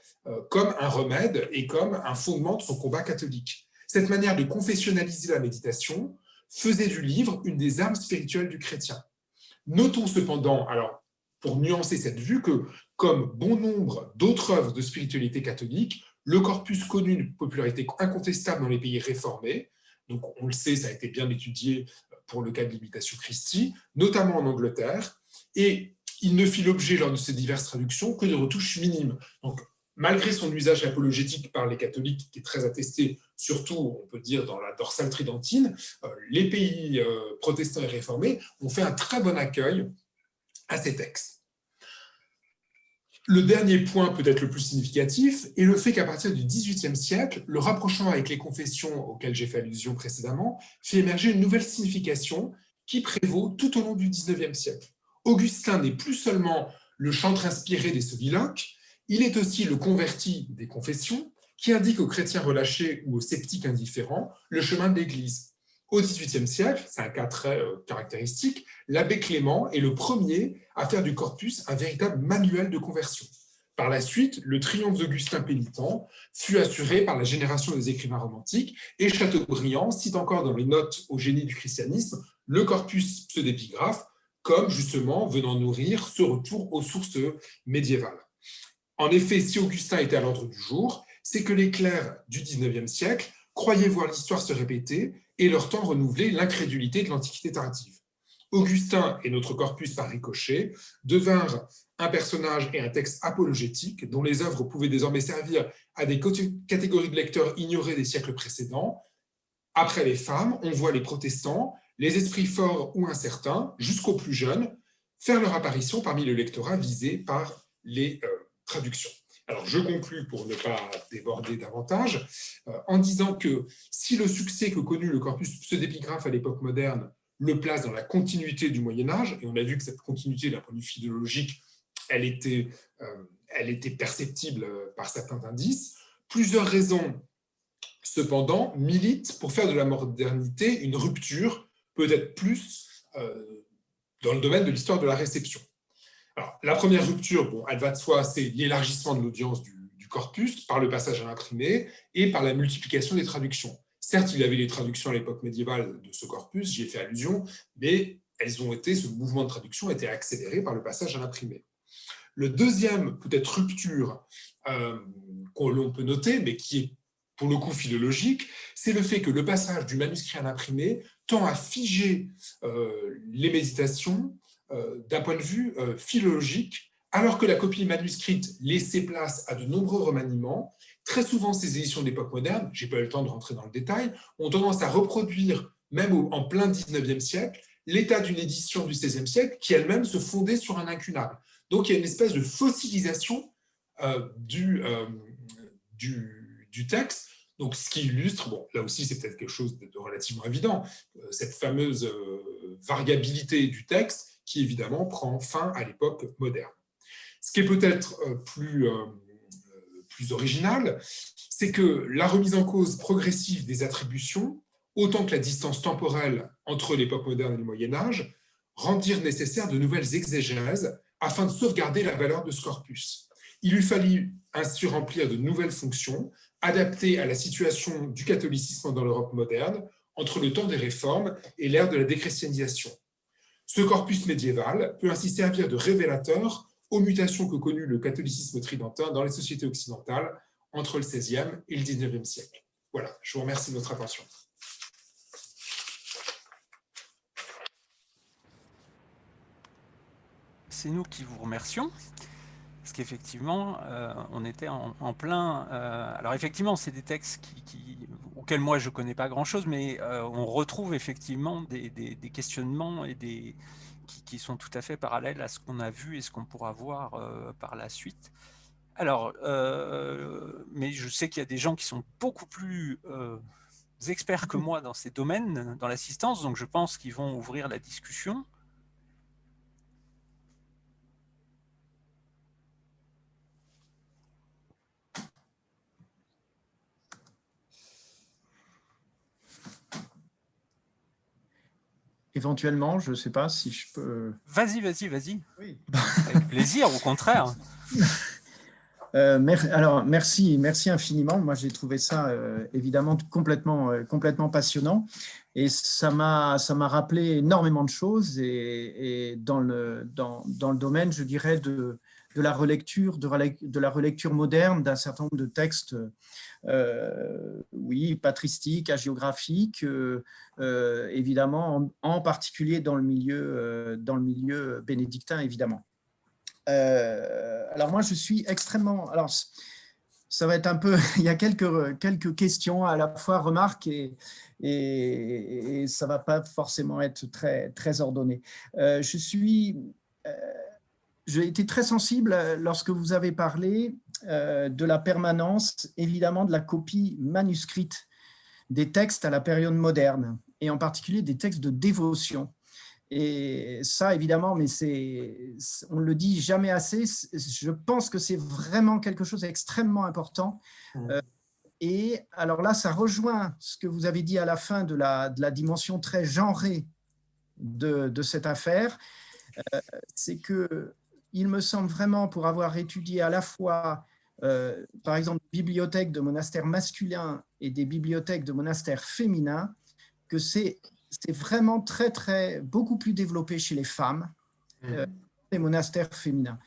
comme un remède et comme un fondement de son combat catholique. Cette manière de confessionnaliser la méditation faisait du livre une des armes spirituelles du chrétien. Notons cependant, alors pour nuancer cette vue, que comme bon nombre d'autres œuvres de spiritualité catholique, le corpus connut une popularité incontestable dans les pays réformés. Donc, on le sait, ça a été bien étudié pour le cas de l'imitation Christi, notamment en Angleterre, et il ne fit l'objet lors de ces diverses traductions que de retouches minimes. Donc, malgré son usage apologétique par les catholiques, qui est très attesté, surtout, on peut dire, dans la dorsale tridentine, les pays protestants et réformés ont fait un très bon accueil à ces textes. Le dernier point, peut-être le plus significatif, est le fait qu'à partir du XVIIIe siècle, le rapprochement avec les confessions auxquelles j'ai fait allusion précédemment fait émerger une nouvelle signification qui prévaut tout au long du XIXe siècle. Augustin n'est plus seulement le chantre inspiré des soliloques, il est aussi le converti des confessions qui indique aux chrétiens relâchés ou aux sceptiques indifférents le chemin de l'Église. Au XVIIIe siècle, c'est un cas très caractéristique, l'abbé Clément est le premier à faire du corpus un véritable manuel de conversion. Par la suite, le triomphe d'Augustin pénitent fut assuré par la génération des écrivains romantiques et Chateaubriand cite encore dans les notes au génie du christianisme le corpus pseudépigraphe comme justement venant nourrir ce retour aux sources médiévales. En effet, si Augustin était à l'ordre du jour, c'est que les clercs du XIXe siècle croyaient voir l'histoire se répéter et leur temps renouveler l'incrédulité de l'Antiquité tardive. Augustin et notre corpus par ricochet devinrent un personnage et un texte apologétique dont les œuvres pouvaient désormais servir à des catégories de lecteurs ignorées des siècles précédents. Après les femmes, on voit les protestants, les esprits forts ou incertains, jusqu'aux plus jeunes, faire leur apparition parmi le lectorat visé par les traductions. Alors, je conclus pour ne pas déborder davantage en disant que si le succès que connut le corpus pseudépigraphe à l'époque moderne le place dans la continuité du Moyen-Âge, et on a vu que cette continuité d'un point de vue philologique, elle était perceptible par certains indices, plusieurs raisons, cependant, militent pour faire de la modernité une rupture, peut-être plus dans le domaine de l'histoire de la réception. Alors, la première rupture, bon, elle va de soi, c'est l'élargissement de l'audience du corpus par le passage à l'imprimé et par la multiplication des traductions. Certes, il y avait les traductions à l'époque médiévale de ce corpus, j'y ai fait allusion, mais ce mouvement de traduction a été accéléré par le passage à l'imprimé. Le deuxième, peut-être, rupture que l'on peut noter, mais qui est pour le coup philologique, c'est le fait que le passage du manuscrit à l'imprimé tend à figer les méditations d'un point de vue philologique, alors que la copie manuscrite laissait place à de nombreux remaniements. Très souvent, ces éditions de l'époque moderne, je n'ai pas eu le temps de rentrer dans le détail, ont tendance à reproduire, même en plein 19e siècle, l'état d'une édition du XVIe siècle qui elle-même se fondait sur un incunable. Donc il y a une espèce de fossilisation du texte. Donc, ce qui illustre, bon, là aussi, c'est peut-être quelque chose de relativement évident, cette fameuse variabilité du texte qui, évidemment, prend fin à l'époque moderne. Ce qui est peut-être plus original, c'est que la remise en cause progressive des attributions, autant que la distance temporelle entre l'époque moderne et le Moyen-Âge, rendirent nécessaire de nouvelles exégèses afin de sauvegarder la valeur de ce corpus. Il lui fallut ainsi remplir de nouvelles fonctions, adaptées à la situation du catholicisme dans l'Europe moderne, entre le temps des réformes et l'ère de la déchristianisation. Ce corpus médiéval peut ainsi servir de révélateur aux mutations que connut le catholicisme tridentin dans les sociétés occidentales entre le XVIe et le XIXe siècle. Voilà, je vous remercie de votre attention. C'est nous qui vous remercions. Parce qu'effectivement, on était en plein... alors effectivement, c'est des textes auxquels moi je ne connais pas grand-chose, mais on retrouve effectivement des questionnements et qui sont tout à fait parallèles à ce qu'on a vu et ce qu'on pourra voir par la suite. Alors, mais je sais qu'il y a des gens qui sont beaucoup plus experts que moi dans ces domaines, dans l'assistance, donc je pense qu'ils vont ouvrir la discussion. Éventuellement, je ne sais pas si je peux... Vas-y. Oui. Avec plaisir, au contraire. Alors, merci infiniment. Moi, j'ai trouvé ça évidemment complètement passionnant. Et ça m'a rappelé énormément de choses. Et dans le domaine, je dirais, de la relecture moderne d'un certain nombre de textes, oui, patristiques, hagiographiques, évidemment, en particulier dans le milieu bénédictin, évidemment. Alors moi, je suis extrêmement... Alors, ça va être un peu... Il y a quelques questions, à la fois remarques et ça ne va pas forcément être très ordonné. J'ai été très sensible lorsque vous avez parlé de la permanence, évidemment, de la copie manuscrite des textes à la période moderne, et en particulier des textes de dévotion. Et ça, évidemment, mais on ne le dit jamais assez, je pense que c'est vraiment quelque chose d'extrêmement important. Et alors là, ça rejoint ce que vous avez dit à la fin de la dimension très genrée de cette affaire. C'est qu'il me semble vraiment, pour avoir étudié à la fois, par exemple, des bibliothèques de monastères masculins et des bibliothèques de monastères féminins, que c'est vraiment beaucoup plus développé chez les femmes, les monastères féminins.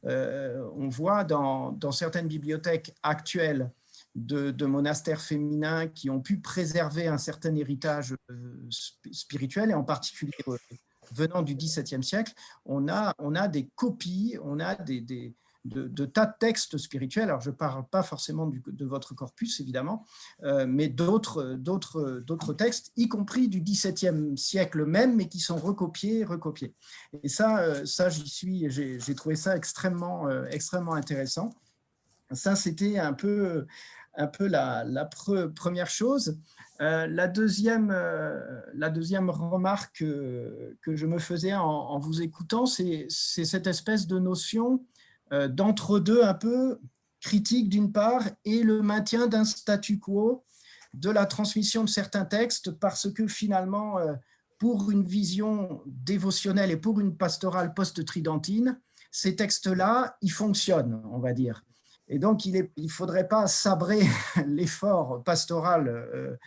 On voit dans certaines bibliothèques actuelles de monastères féminins qui ont pu préserver un certain héritage spirituel, et en particulier venant du XVIIe siècle, on a des copies, on a de tas de textes spirituels. Alors, je ne parle pas forcément de votre corpus, évidemment, mais d'autres textes, y compris du XVIIe siècle même, mais qui sont recopiés. Et ça j'ai trouvé ça extrêmement intéressant. Ça, c'était un peu la première chose. La deuxième remarque que je me faisais en vous écoutant, c'est cette espèce de notion d'entre-deux un peu critique d'une part, et le maintien d'un statu quo de la transmission de certains textes, parce que finalement, pour une vision dévotionnelle et pour une pastorale post-tridentine, ces textes-là, ils fonctionnent, on va dire. Et donc, il ne faudrait pas sabrer l'effort pastoral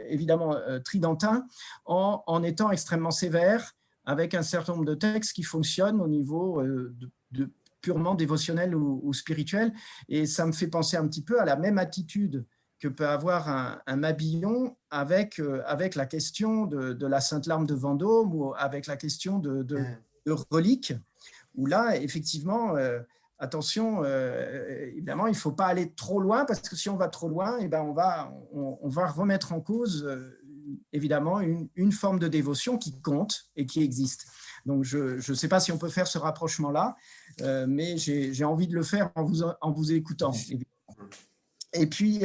évidemment tridentin en étant extrêmement sévère avec un certain nombre de textes qui fonctionnent au niveau purement dévotionnelle ou spirituelle. Et ça me fait penser un petit peu à la même attitude que peut avoir un Mabillon avec la question de la Sainte Larme de Vendôme ou avec la question de reliques, où là, effectivement, attention, évidemment, il ne faut pas aller trop loin, parce que si on va trop loin, eh ben on va remettre en cause, évidemment, une forme de dévotion qui compte et qui existe. Donc, je ne sais pas si on peut faire ce rapprochement-là, mais j'ai envie de le faire en vous écoutant, évidemment. Et puis,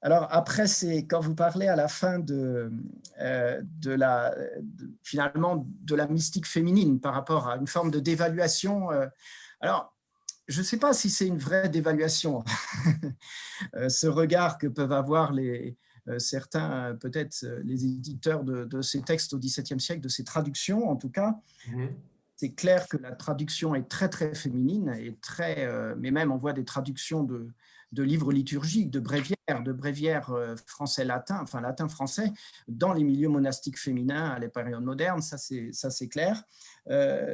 alors après, c'est quand vous parlez à la fin finalement de la mystique féminine par rapport à une forme de dévaluation. Alors, je ne sais pas si c'est une vraie dévaluation, ce regard que peuvent avoir certains, peut-être les éditeurs de ces textes au XVIIe siècle, de ces traductions en tout cas. C'est clair que la traduction est très, très féminine, et mais même on voit des traductions de livres liturgiques, de bréviaires français-latin, enfin latin-français, dans les milieux monastiques féminins à la période moderne, ça c'est clair.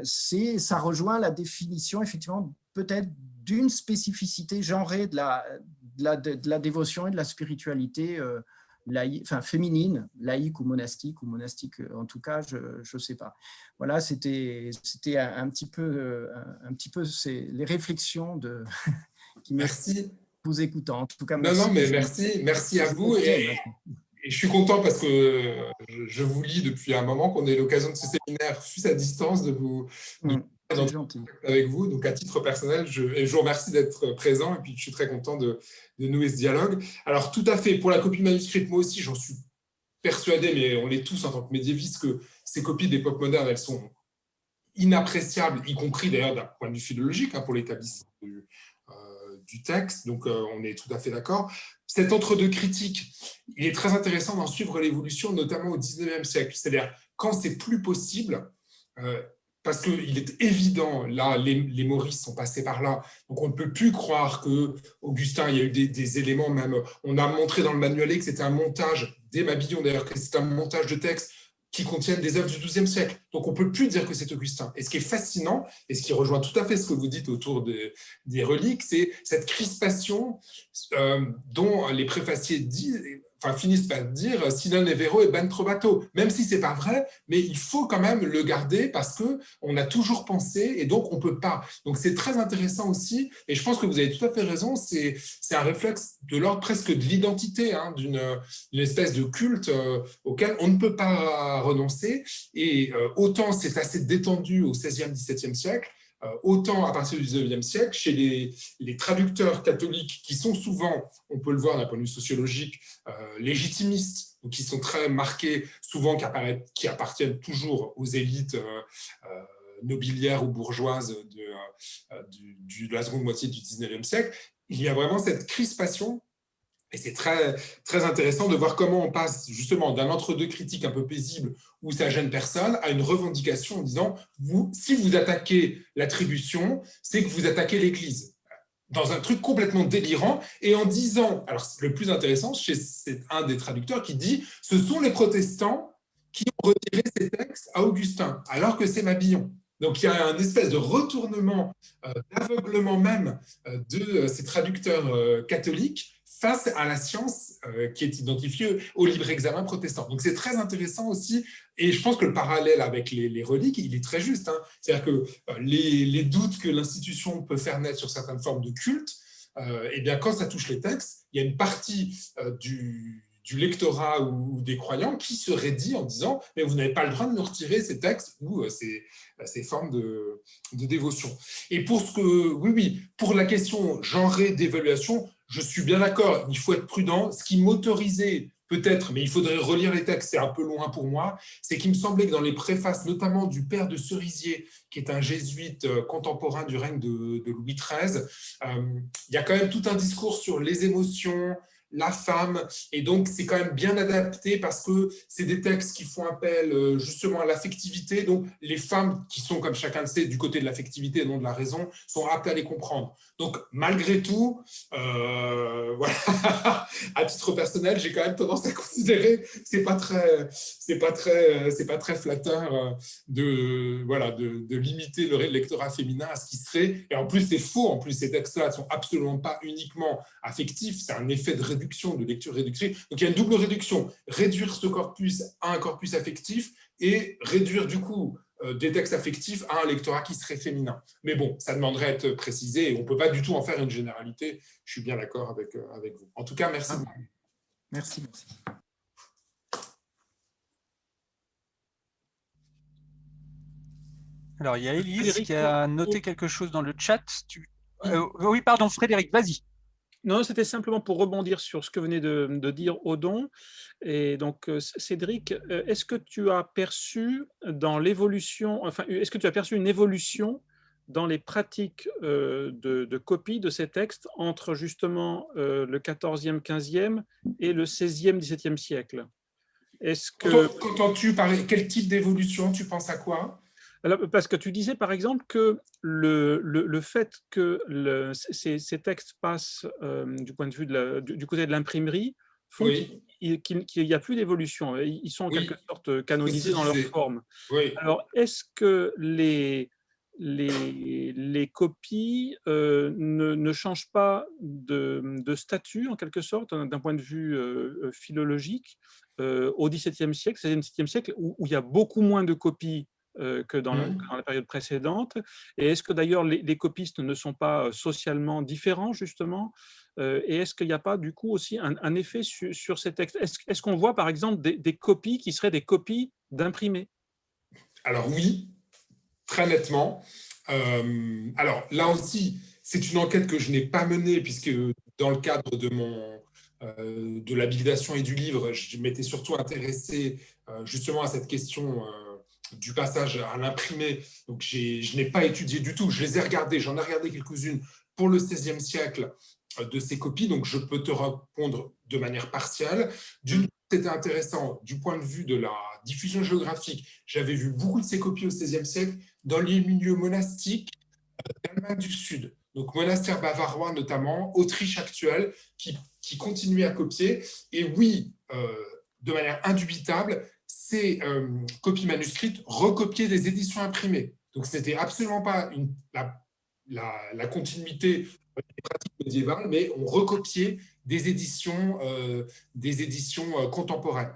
Ça rejoint la définition, effectivement, peut-être d'une spécificité genrée de la dévotion et de la spiritualité féminine, laïque ou monastique en tout cas, je ne sais pas. Voilà, c'était un petit peu les réflexions qui me vous écoutant. En tout cas, merci. Non, mais merci à vous. Et je suis content parce que je vous lis depuis un moment, qu'on ait l'occasion de ce séminaire, fût à distance, de vous c'est gentil. Avec vous. Donc, à titre personnel, je vous remercie d'être présent, et puis je suis très content de nouer ce dialogue. Alors, tout à fait, pour la copie manuscrite, moi aussi, j'en suis persuadé, mais on l'est tous en tant que médiévistes, que ces copies d'époque moderne, elles sont inappréciables, y compris d'ailleurs d'un point de vue philologique, pour l'établissement du texte. Donc, on est tout à fait d'accord. Cet entre-deux critique, il est très intéressant d'en suivre l'évolution, notamment au XIXe siècle. C'est-à-dire, quand c'est plus possible, parce qu'il est évident, là, les Maurice sont passés par là, donc on ne peut plus croire qu'Augustin, il y a eu des éléments, même, on a montré dans le manuel que c'était un montage, des Mabillons d'ailleurs, que c'est un montage de textes qui contiennent des œuvres du XIIe siècle. Donc on ne peut plus dire que c'est Augustin. Et ce qui est fascinant, et ce qui rejoint tout à fait ce que vous dites autour des reliques, c'est cette crispation dont les préfaciers finissent par dire Sinon est vero et ben trovato, même si c'est pas vrai, mais il faut quand même le garder parce que on a toujours pensé, et donc on peut pas. Donc c'est très intéressant aussi, et je pense que vous avez tout à fait raison, c'est un réflexe de l'ordre presque de l'identité, d'une espèce de culte auquel on ne peut pas renoncer, et autant c'est assez détendu au XVIe, XVIIe siècle, autant à partir du XIXe siècle, chez les traducteurs catholiques qui sont souvent, on peut le voir d'un point de vue sociologique, légitimistes, donc qui sont très marqués, souvent qui appartiennent toujours aux élites nobiliaires ou bourgeoises de la seconde moitié du XIXe siècle. Il y a vraiment cette crispation. Et c'est très, très intéressant de voir comment on passe justement d'un entre-deux critique un peu paisible où ça gêne personne à une revendication en disant si vous attaquez l'attribution, c'est que vous attaquez l'Église. Dans un truc complètement délirant, et en disant, alors le plus intéressant, c'est un des traducteurs qui dit ce sont les protestants qui ont retiré ces textes à Augustin, alors que c'est Mabillon. Donc, il y a un espèce de retournement, d'aveuglement même de ces traducteurs catholiques face à la science qui est identifiée au libre examen protestant. Donc, c'est très intéressant aussi, et je pense que le parallèle avec les reliques, il est très juste. C'est-à-dire que les doutes que l'institution peut faire naître sur certaines formes de culte, eh bien, quand ça touche les textes, il y a une partie du lectorat ou des croyants qui se raidit en disant « mais vous n'avez pas le droit de nous retirer ces textes ou ces formes de dévotion ». Et pour la question genrée d'évaluation, je suis bien d'accord, il faut être prudent. Ce qui m'autorisait peut-être, mais il faudrait relire les textes, c'est un peu loin pour moi, c'est qu'il me semblait que dans les préfaces, notamment du père de Cerisier, qui est un jésuite contemporain du règne de Louis XIII, il y a quand même tout un discours sur les émotions, la femme, et donc c'est quand même bien adapté parce que c'est des textes qui font appel justement à l'affectivité, donc les femmes qui sont, comme chacun le sait, du côté de l'affectivité et non de la raison, sont aptes à les comprendre. Donc malgré tout, voilà, à titre personnel, j'ai quand même tendance à considérer que c'est pas très flatteur de limiter le lectorat féminin à ce qui serait, et en plus c'est faux, en plus ces textes-là ne sont absolument pas uniquement affectifs, c'est un effet de réduction, de lecture réductrice. Donc il y a une double réduction, réduire ce corpus à un corpus affectif et réduire du coup des textes affectifs à un lectorat qui serait féminin. Mais bon, ça demanderait à être précisé et on ne peut pas du tout en faire une généralité. Je suis bien d'accord avec vous. En tout cas, merci beaucoup. Merci. Alors, il y a Élise qui a noté quelque chose dans le chat. Oui, pardon, Frédéric, vas-y. Non, c'était simplement pour rebondir sur ce que venait de dire Odon. Et donc, Cédric, est-ce que tu as perçu dans l'évolution, enfin, est-ce que tu as perçu une évolution dans les pratiques de copie de ces textes entre justement le 14e, 15e et le 16e, 17e siècle? Est-ce que... Quand tu parlais, quel type d'évolution, tu penses à quoi? Alors, parce que tu disais par exemple que le fait que ces textes passent du point de vue du côté de l'imprimerie font Oui. qu'il n'y a plus d'évolution. Ils sont en quelque sorte canonisés dans leur forme. Oui. Alors, est-ce que les copies ne changent pas de statut, en quelque sorte, d'un point de vue philologique, au XVIIe siècle, XVIe, XVIIe siècle, où il y a beaucoup moins de copies que dans la période précédente? Et est-ce que d'ailleurs les copistes ne sont pas socialement différents, justement? Et est-ce qu'il n'y a pas du coup aussi un effet sur ces textes? Est-ce qu'on voit par exemple des copies qui seraient des copies d'imprimés? Alors oui, très nettement. Alors là aussi, c'est une enquête que je n'ai pas menée puisque dans le cadre de l'habilitation et du livre, je m'étais surtout intéressé justement à cette question du passage à l'imprimé. Donc je n'ai pas étudié du tout, je les ai regardées, j'en ai regardé quelques-unes pour le XVIe siècle de ces copies, donc je peux te répondre de manière partielle. D'une part, c'était intéressant du point de vue de la diffusion géographique. J'avais vu beaucoup de ces copies au XVIe siècle dans les milieux monastiques d'Allemagne du Sud, donc monastères bavarois notamment, Autriche actuelle, qui continuaient à copier. Et oui, de manière indubitable, ces copies manuscrites recopiaient des éditions imprimées. Donc, ce n'était absolument pas la continuité des pratiques médiévales, mais on recopiait des éditions contemporaines.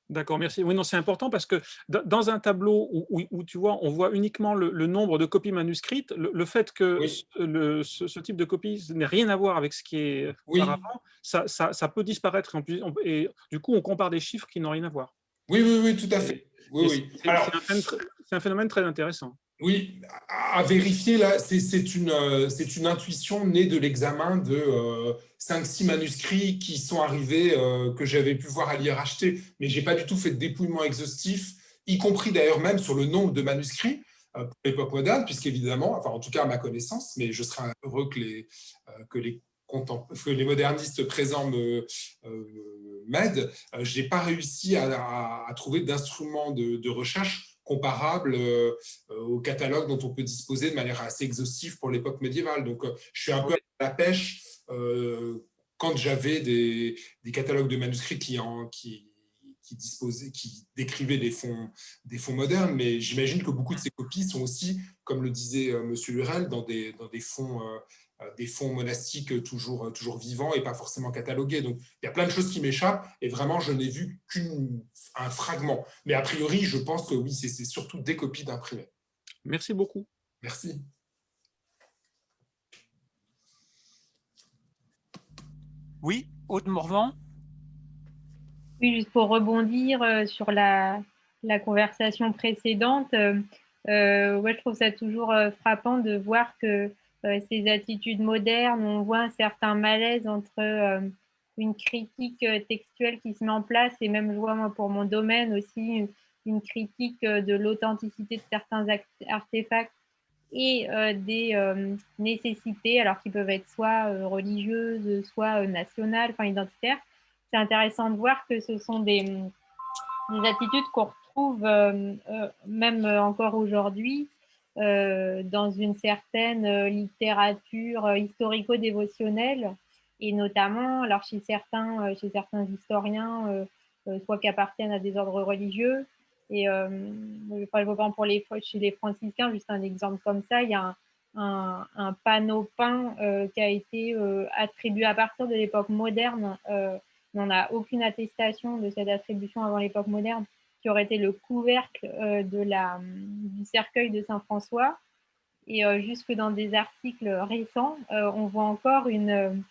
D'accord, merci. Oui, non, c'est important parce que dans un tableau où tu vois, on voit uniquement le nombre de copies manuscrites, le fait que ce type de copie n'ait rien à voir avec ce qui est auparavant, ça peut disparaître. Et du coup, on compare des chiffres qui n'ont rien à voir. Oui, tout à fait. C'est un phénomène très intéressant. Oui, à vérifier, là, c'est une intuition née de l'examen de 5-6 manuscrits qui sont arrivés, que j'avais pu voir à l'IRHT, mais je n'ai pas du tout fait de dépouillement exhaustif, y compris d'ailleurs même sur le nombre de manuscrits pour l'époque moderne, puisqu'évidemment, enfin en tout cas à ma connaissance, mais je serais heureux que les modernistes présents m'aident, je n'ai pas réussi à trouver d'instruments de recherche comparable au catalogue dont on peut disposer de manière assez exhaustive pour l'époque médiévale. Donc, je suis un peu à la pêche quand j'avais des catalogues de manuscrits qui décrivaient des fonds modernes, mais j'imagine que beaucoup de ces copies sont aussi, comme le disait M. Lurel, dans des fonds monastiques toujours vivants et pas forcément catalogués. Donc, il y a plein de choses qui m'échappent et vraiment, je n'ai vu qu'un fragment. Mais a priori, je pense que oui, c'est surtout des copies d'imprimés. Merci beaucoup. Merci. Oui, Aude Morvan. Oui, juste pour rebondir sur la conversation précédente, je trouve ça toujours frappant de voir que ces attitudes modernes, on voit un certain malaise entre une critique textuelle qui se met en place et même, je vois moi pour mon domaine aussi, une critique de l'authenticité de certains artefacts et des nécessités, alors qui peuvent être soit religieuses, soit nationales, enfin identitaires. C'est intéressant de voir que ce sont des attitudes qu'on retrouve même encore aujourd'hui dans une certaine littérature historico-dévotionnelle, et notamment alors chez certains historiens, soit qui appartiennent à des ordres religieux. Et par exemple, chez les franciscains, juste un exemple comme ça, il y a un panneau peint qui a été attribué à partir de l'époque moderne. On n'a aucune attestation de cette attribution avant l'époque moderne, qui aurait été le couvercle du cercueil de Saint François. Et jusque dans des articles récents, on voit encore une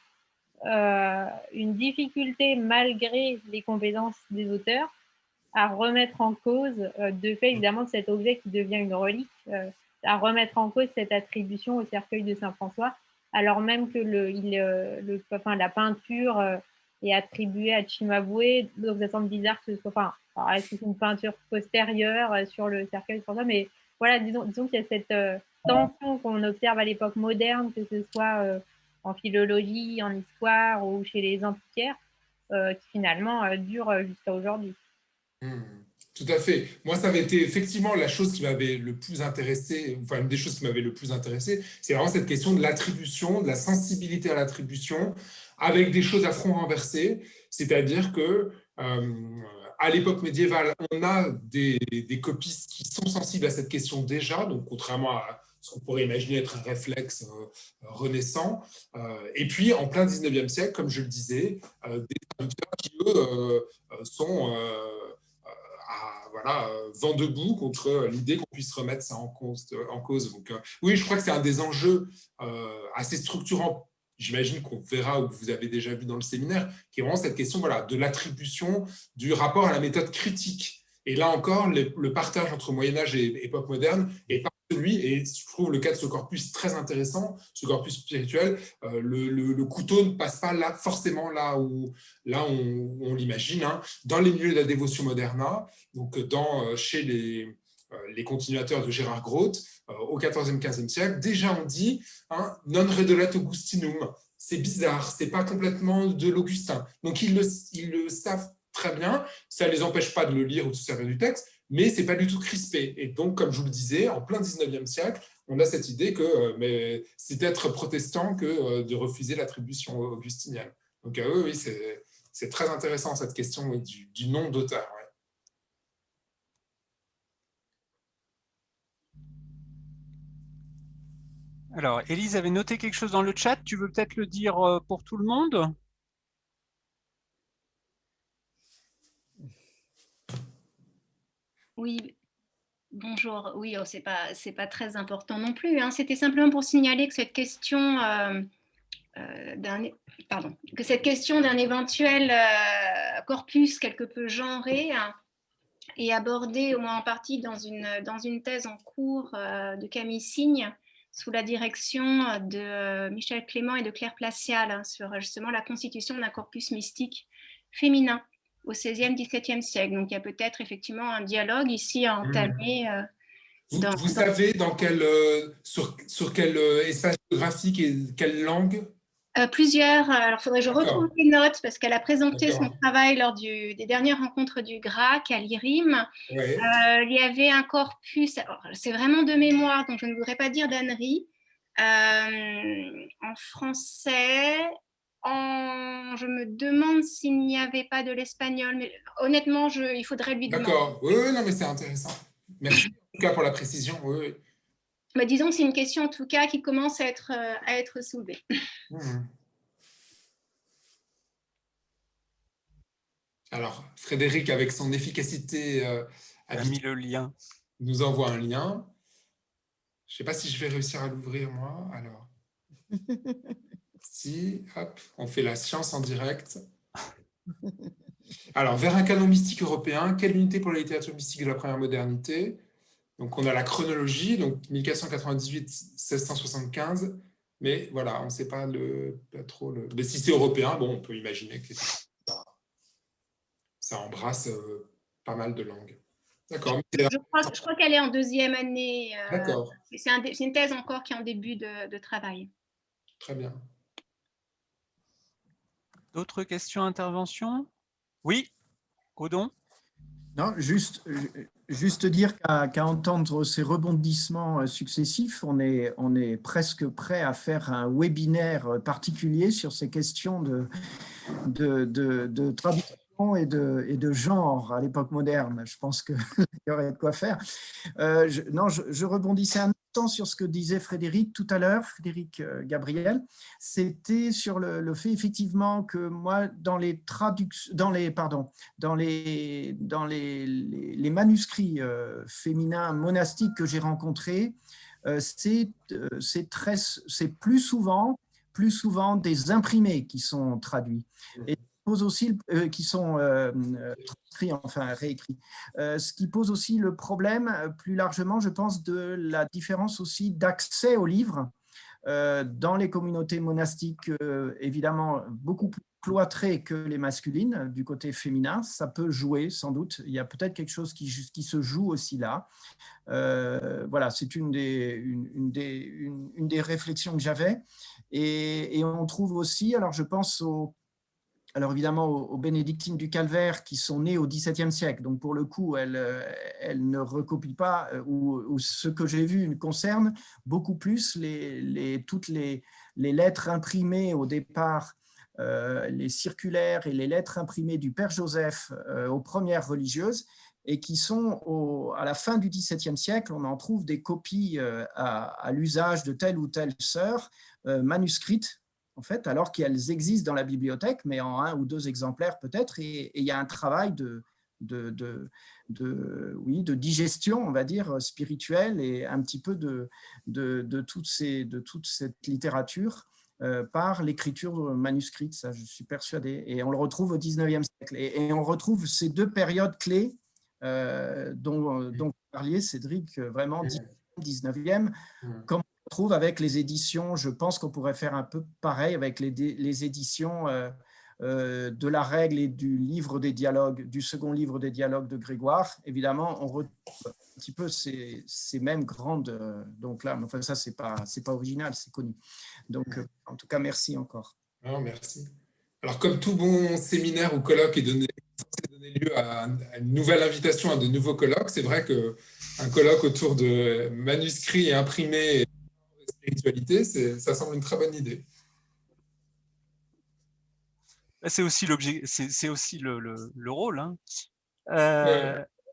difficulté, malgré les compétences des auteurs, à remettre en cause, de fait évidemment, de cet objet qui devient une relique, à remettre en cause cette attribution au cercueil de Saint François, alors même que la peinture est attribuée à Cimabue. Donc ça semble bizarre que ce soit, alors, est-ce que c'est une peinture postérieure sur le cercueil de François, mais voilà, disons qu'il y a cette tension qu'on observe à l'époque moderne, que ce soit en philologie, en histoire ou chez les antiquaires, qui finalement dure jusqu'à aujourd'hui. Tout à fait. Moi, ça avait été effectivement la chose qui m'avait le plus intéressé, enfin une des choses qui m'avait le plus intéressé, c'est vraiment cette question de l'attribution, de la sensibilité à l'attribution, avec des choses à front renversé, c'est-à-dire que à l'époque médiévale, on a des copistes qui sont sensibles à cette question déjà, donc contrairement à ce qu'on pourrait imaginer être un réflexe renaissant. Et puis, en plein 19e siècle, comme je le disais, des traducteurs qui, eux, sont vent debout contre l'idée qu'on puisse remettre ça en cause. Donc, oui, je crois que c'est un des enjeux assez structurants, j'imagine qu'on verra ou que vous avez déjà vu dans le séminaire, qui est vraiment cette question de l'attribution, du rapport à la méthode critique. Et là encore, le partage entre Moyen-Âge et époque moderne est pas celui, et je trouve le cas de ce corpus très intéressant, ce corpus spirituel, le couteau ne passe pas là, forcément là où on l'imagine, hein, dans les milieux de la dévotion moderna, donc chez les continuateurs de Gérard Groth, au XIVe, XVe siècle, déjà on dit non redolet Augustinum, c'est bizarre, c'est pas complètement de l'Augustin. Donc ils le savent très bien, ça ne les empêche pas de le lire ou de se servir du texte, mais c'est pas du tout crispé. Et donc, comme je vous le disais, en plein 19e siècle, on a cette idée que c'est d'être protestant que de refuser l'attribution augustinienne. Donc oui, c'est très intéressant cette question du nom d'auteur. Ouais. Alors, Élise avait noté quelque chose dans le chat. Tu veux peut-être le dire pour tout le monde? Oui, bonjour. Oui, oh, c'est pas très important non plus, hein. C'était simplement pour signaler que cette question d'un éventuel corpus quelque peu genré, hein, est abordé au moins en partie dans une thèse en cours de Camille Signe, sous la direction de Michel Clément et de Claire Placial, hein, sur justement la constitution d'un corpus mystique féminin au XVIe, XVIIe siècle. Donc il y a peut-être effectivement un dialogue ici à entamer. Vous savez sur quel espace géographique et quelle langue? Plusieurs. Alors, il faudrait que je retrouve les notes parce qu'elle a présenté son travail lors des dernières rencontres du GRAC à l'IRIM. Ouais. Il y avait un corpus, c'est vraiment de mémoire, donc je ne voudrais pas dire d'ânerie, en français. Je me demande s'il n'y avait pas de l'espagnol, mais honnêtement, il faudrait lui demander. D'accord, oui, non, mais c'est intéressant. Merci en tout cas pour la précision. Oui. Mais disons que c'est une question en tout cas qui commence à être soulevée. Alors, Frédéric, avec son efficacité, a mis le lien. Nous envoie un lien. Je ne sais pas si je vais réussir à l'ouvrir, moi. Alors, si, hop, on fait la science en direct. Alors, vers un canon mystique européen, quelle unité pour la littérature mystique de la première modernité? Donc, on a la chronologie, donc 1498-1675, mais voilà, on ne sait pas trop le... Mais si c'est européen, bon, on peut imaginer que ça embrasse pas mal de langues. D'accord. Je crois qu'elle est en deuxième année. D'accord. C'est une thèse encore qui est en début de travail. Très bien. D'autres questions, interventions? Oui, Odon? Non, juste dire qu'à entendre ces rebondissements successifs, on est presque prêt à faire un webinaire particulier sur ces questions de traduction et de genre à l'époque moderne. Je pense qu'il y aurait de quoi faire. Je rebondissais un instant sur ce que disait Frédéric tout à l'heure, Frédéric Gabriel. C'était sur le fait effectivement que moi, dans les manuscrits féminins monastiques que j'ai rencontrés, c'est plus souvent des imprimés qui sont traduits. Et pose aussi, qui sont transcrits, enfin réécrits. Ce qui pose aussi le problème, plus largement, je pense, de la différence aussi d'accès aux livres dans les communautés monastiques, évidemment, beaucoup plus cloîtrées que les masculines, du côté féminin. Ça peut jouer, sans doute. Il y a peut-être quelque chose qui se joue aussi là. Voilà, c'est une des réflexions que j'avais. Et on trouve aussi, alors je pense alors évidemment aux bénédictines du Calvaire qui sont nées au XVIIe siècle. Donc pour le coup, elles ne recopient pas, ou ce que j'ai vu concerne beaucoup plus toutes les lettres imprimées au départ, les circulaires et les lettres imprimées du Père Joseph aux premières religieuses, et qui sont à la fin du XVIIe siècle, on en trouve des copies à l'usage de telle ou telle sœur, manuscrites, en fait, alors qu'elles existent dans la bibliothèque, mais en 1 ou 2 exemplaires peut-être, et il y a un travail de digestion, on va dire, spirituelle, et un petit peu de toute cette littérature par l'écriture manuscrite, ça je suis persuadé, et on le retrouve au XIXe siècle, et on retrouve ces 2 périodes clés dont vous parliez, Cédric, vraiment 19e, comme on trouve avec les éditions. Je pense qu'on pourrait faire un peu pareil avec les éditions de la règle et du livre des dialogues, du second livre des dialogues de Grégoire. Évidemment, on retrouve un petit peu ces mêmes grandes. Donc là, enfin, ça, c'est pas original, c'est connu. Donc, en tout cas, merci encore. Non, merci. Alors, comme tout bon séminaire ou colloque est censé donner lieu à une nouvelle invitation à de nouveaux colloques, c'est vrai qu'un colloque autour de manuscrits et imprimés et spiritualité, ça semble une très bonne idée. C'est aussi l'objet, c'est aussi le rôle. Hein.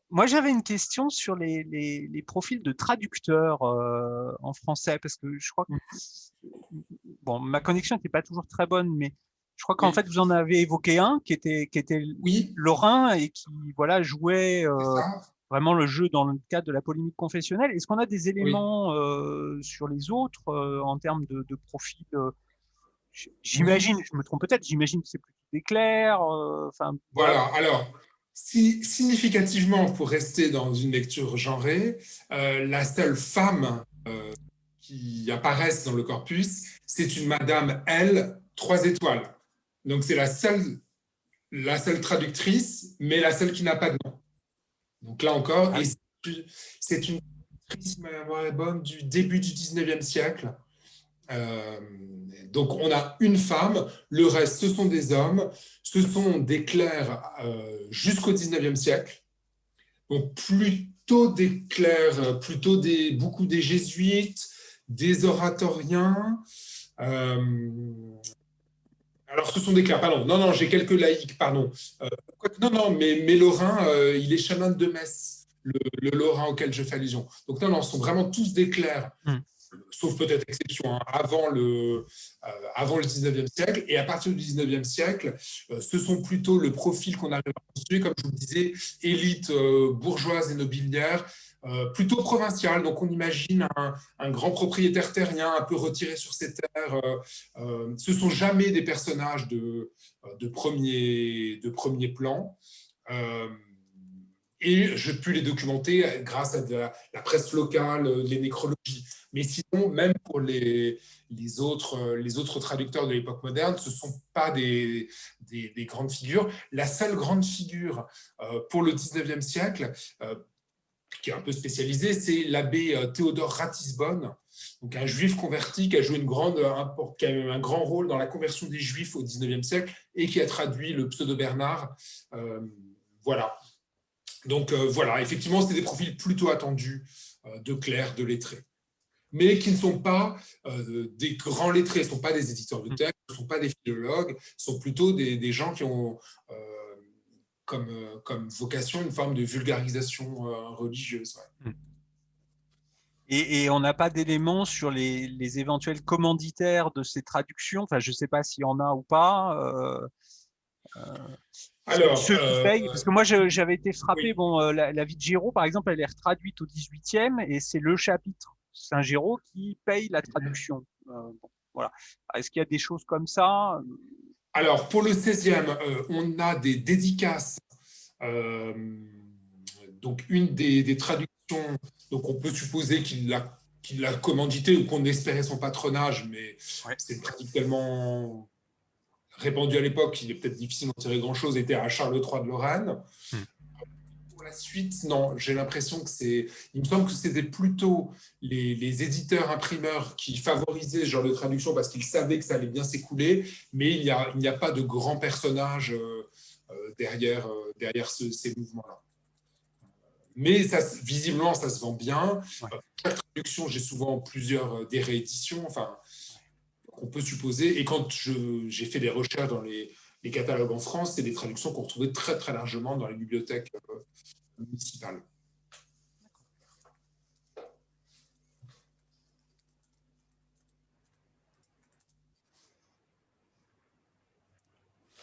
Moi, j'avais une question sur les profils de traducteurs en français, parce que je crois que bon, ma connexion n'était pas toujours très bonne, mais je crois qu'en fait, vous en avez évoqué un qui était lorrain et qui jouait vraiment le jeu dans le cadre de la polémique confessionnelle. Est-ce qu'on a des éléments sur les autres en termes de profil j'imagine, je me trompe peut-être, j'imagine que c'est plutôt des clercs. Voilà, alors, significativement, pour rester dans une lecture genrée, la seule femme qui apparaisse dans le corpus, c'est une Madame L, 3 étoiles. Donc, c'est la seule traductrice, mais la seule qui n'a pas de nom. Donc là encore, et c'est une traductrice, si ma mémoire est bonne, du début du 19e siècle. Donc on a une femme, le reste ce sont des hommes, ce sont des clercs jusqu'au 19e siècle, donc plutôt des clercs, beaucoup des jésuites, des oratoriens, alors ce sont des clercs, pardon, non, j'ai quelques laïcs, pardon, mais Lorrain, il est chanoine de Metz, le Lorrain auquel je fais allusion, donc non, ce sont vraiment tous des clercs. Sauf peut-être exception, avant le 19e siècle. Et à partir du 19e siècle, ce sont plutôt le profil qu'on arrive à construire, comme je vous le disais, élite bourgeoise et nobiliaire, plutôt provinciale. Donc on imagine un grand propriétaire terrien, un peu retiré sur ses terres. Ce ne sont jamais des personnages de premier plan. Et je peux les documenter grâce à la presse locale, les nécrologies. Mais sinon, même pour les autres traducteurs de l'époque moderne, ce ne sont pas des grandes figures. La seule grande figure pour le 19e siècle, qui est un peu spécialisé, c'est l'abbé Théodore Ratisbonne, donc un juif converti qui a joué qui a eu un grand rôle dans la conversion des juifs au XIXe siècle et qui a traduit le pseudo-Bernard. Voilà. Donc voilà, effectivement, c'est des profils plutôt attendus de clercs, de lettrés, mais qui ne sont pas des grands lettrés, ne sont pas des éditeurs de textes, ne sont pas des philologues, sont plutôt des gens qui ont comme vocation une forme de vulgarisation religieuse. Ouais. Et on n'a pas d'éléments sur les éventuels commanditaires de ces traductions. Enfin, je ne sais pas s'il y en a ou pas. Alors, ceux qui payent, parce que moi j'avais été frappé. Oui. Bon, la vie de Giraud, par exemple, elle est retraduite au 18e et c'est le chapitre Saint-Géraud qui paye la traduction. Bon, voilà. Est-ce qu'il y a des choses comme ça? Alors, pour le 16e, on a des dédicaces. Donc, une des traductions, donc on peut supposer qu'il l'a commandité ou qu'on espérait son patronage, mais Ouais. c'est une pratique tellement répandue à l'époque qu'il est peut-être difficile d'en tirer grand-chose, était à Charles III de Lorraine. Pour la suite, non, j'ai l'impression que il me semble que c'était plutôt les éditeurs imprimeurs qui favorisaient ce genre de traduction parce qu'ils savaient que ça allait bien s'écouler, mais il n'y a pas de grands personnages derrière ces mouvements-là. Mais visiblement, ça se vend bien. Ouais. Chaque traduction, j'ai souvent plusieurs des rééditions. Enfin, on peut supposer. Et quand j'ai fait des recherches dans les catalogues en France, c'est des traductions qu'on retrouvait très, très largement dans les bibliothèques municipales.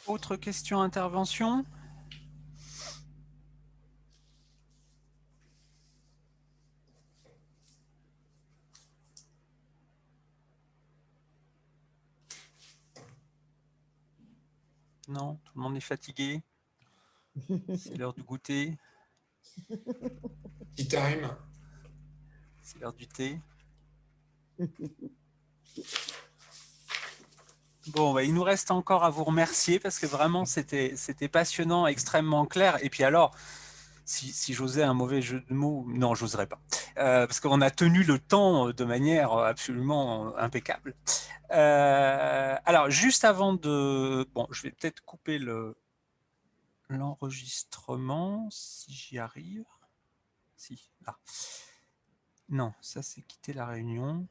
Autre question, intervention? Non, tout le monde est fatigué. C'est l'heure du goûter. Tea time. C'est l'heure du thé. Bon, bah, il nous reste encore à vous remercier parce que vraiment, c'était passionnant, extrêmement clair. Et puis alors, si j'osais un mauvais jeu de mots, non, j'oserais pas. Parce qu'on a tenu le temps de manière absolument impeccable. Alors, juste avant de... Bon, je vais peut-être couper l'enregistrement, si j'y arrive. Si, là. Non, ça c'est quitter la réunion.